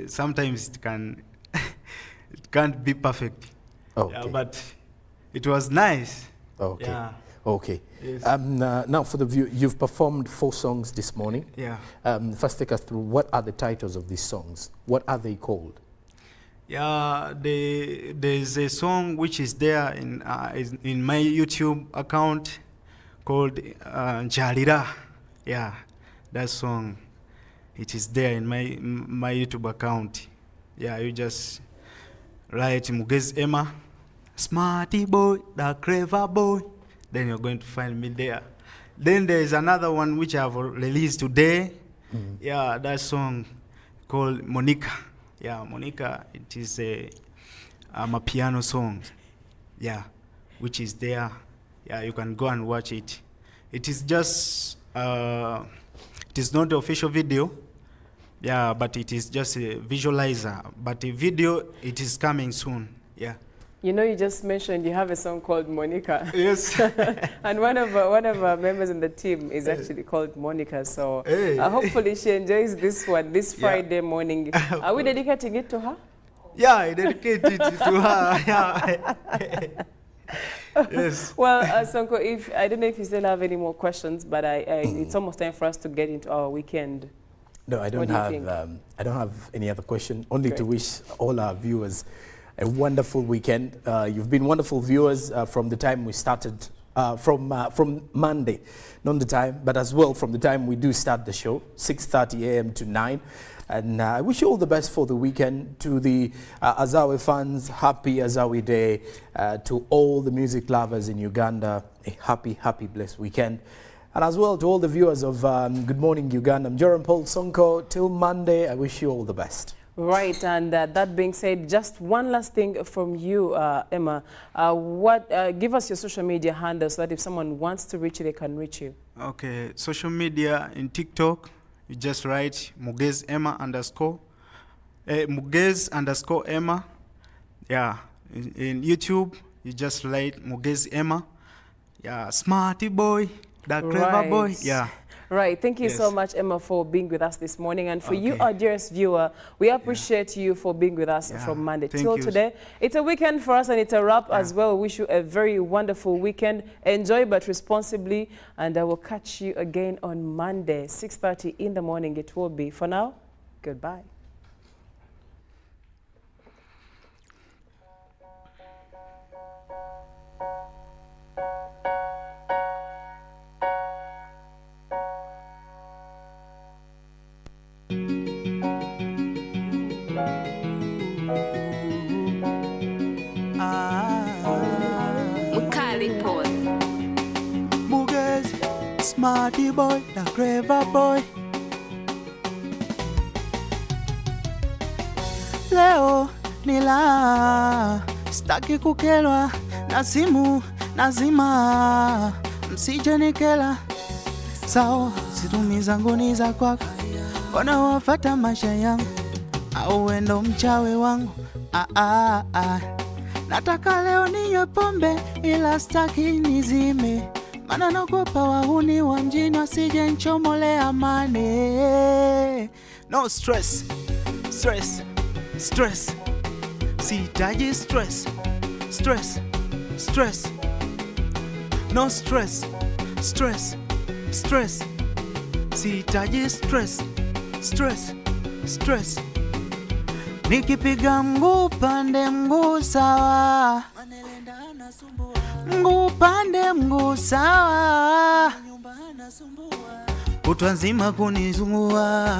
sometimes it can it can't be perfect. Okay. Yeah, but it was nice. Okay. Yeah. Okay. Yes. Now for the view, you've performed 4 songs this morning. Yeah. First, take us through what are the titles of these songs? What are they called? Yeah, there's a song which is there in my YouTube account called Nchalira. Yeah, that song. It is there in my YouTube account. Yeah, you just write Mugezi Emma, smarty boy, the clever boy. Then you're going to find me there. Then there's another one which I've released today. Yeah, that song called Monica. Yeah, Monica, it is a piano song. Yeah, which is there. Yeah, you can go and watch it. It is just, it is not the official video. Yeah, but it is just a visualizer. But the video, it is coming soon. Yeah. You know, you just mentioned you have a song called Monica. Yes. And one of our members in the team is actually called Monica. So hopefully she enjoys this one this Friday morning. Are we dedicating it to her? Yeah, I dedicate it to her. Yeah. Yes. Well, Sonko, I don't know if you still have any more questions, but it's almost time for us to get into our weekend. No, I don't have any other question. Only to wish all our viewers a wonderful weekend. You've been wonderful viewers from the time we started, from Monday, not the time, but as well from the time we do start the show, 6:30 a.m. to 9. And I wish you all the best for the weekend. To the Azawe fans, happy Azawe Day. To all the music lovers in Uganda, a happy, blessed weekend. And as well to all the viewers of Good Morning Uganda, I'm Joram Paul Sonko. Till Monday, I wish you all the best. Right, and that being said, just one last thing from you, Emma. Give us your social media handle so that if someone wants to reach you, they can reach you. Okay, social media in TikTok, you just write Mugezi Emma _ Mugezi _ Emma. Yeah, in YouTube, you just write Mugezi Emma. Yeah, smarty boy, the clever boy. Yeah. Right. Thank you so much, Emma, for being with us this morning. And for you, our dearest viewer, we appreciate you for being with us from Monday till today. It's a weekend for us and it's a wrap as well. We wish you a very wonderful weekend. Enjoy, but responsibly. And I will catch you again on Monday, 6:30 in the morning. It will be. For now, goodbye. Smarty boy, the clever boy. Leo nila staki kukelwa na simu nazima, msije nikela sawa, situmi zangu ni za kwako, mbona wafata maisha yangu au ndo mchawi wangu. Nataka leo ninywe pombe ila staki nizime, maana naogopa wahuni wa mjini wasije nchomolea mane. No stress, stress, stress. Sihitaji stress, stress, stress. No stress, stress, stress. Sihitaji stress, stress, stress. Nikipiga mguu pande mguu sawa, mguu pande mguu sawa, kutwa nzima kunizungua,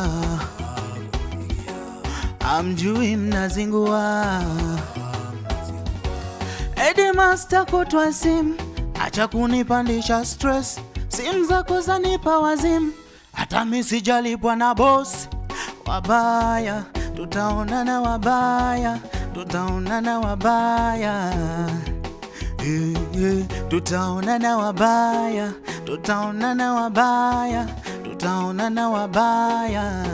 amjui mnazingua. Edi master kutwa simu, acha kunipandisha stress, simu zako zanipa wazimu, hata mimi sijalipwa na boss. Wabaya tutaonana, wabaya tutaonana, wabaya tutaonana, wabaya tutaonana, wabaya tutaonana, wabaya.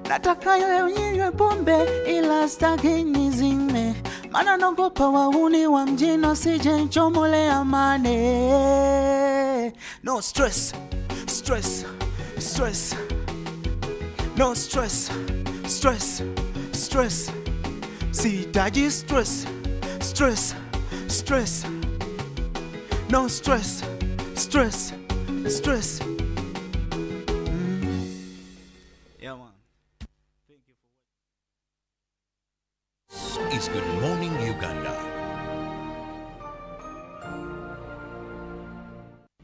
Nataka leo ninywe pombe ila staki nizime, maana naogopa wahuni wa mjini wasije nchomolea mane. No stress, stress, stress. No stress, stress, stress. Sihitaji stress, stress, stress. No stress, stress, stress. Yeah, man. It's Good Morning Uganda.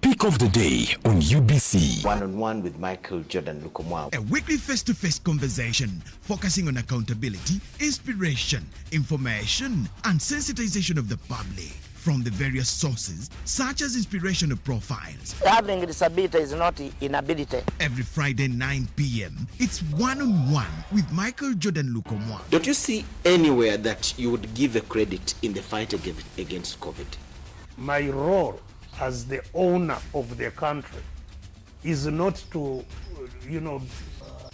Pick of the day on UBC. One-on-one with Michael Jordan Lukomwa. A weekly face-to-face conversation focusing on accountability, inspiration, information, and sensitization of the public from the various sources, such as inspirational profiles. Having disability is not inability. Every Friday 9 p.m., it's one-on-one with Michael Jordan Lukomwa. Don't you see anywhere that you would give a credit in the fight against COVID? My role as the owner of the country is not to,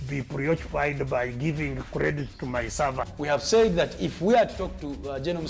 be preoccupied by giving credit to my servant. We have said that if we are to talk to General Museveni,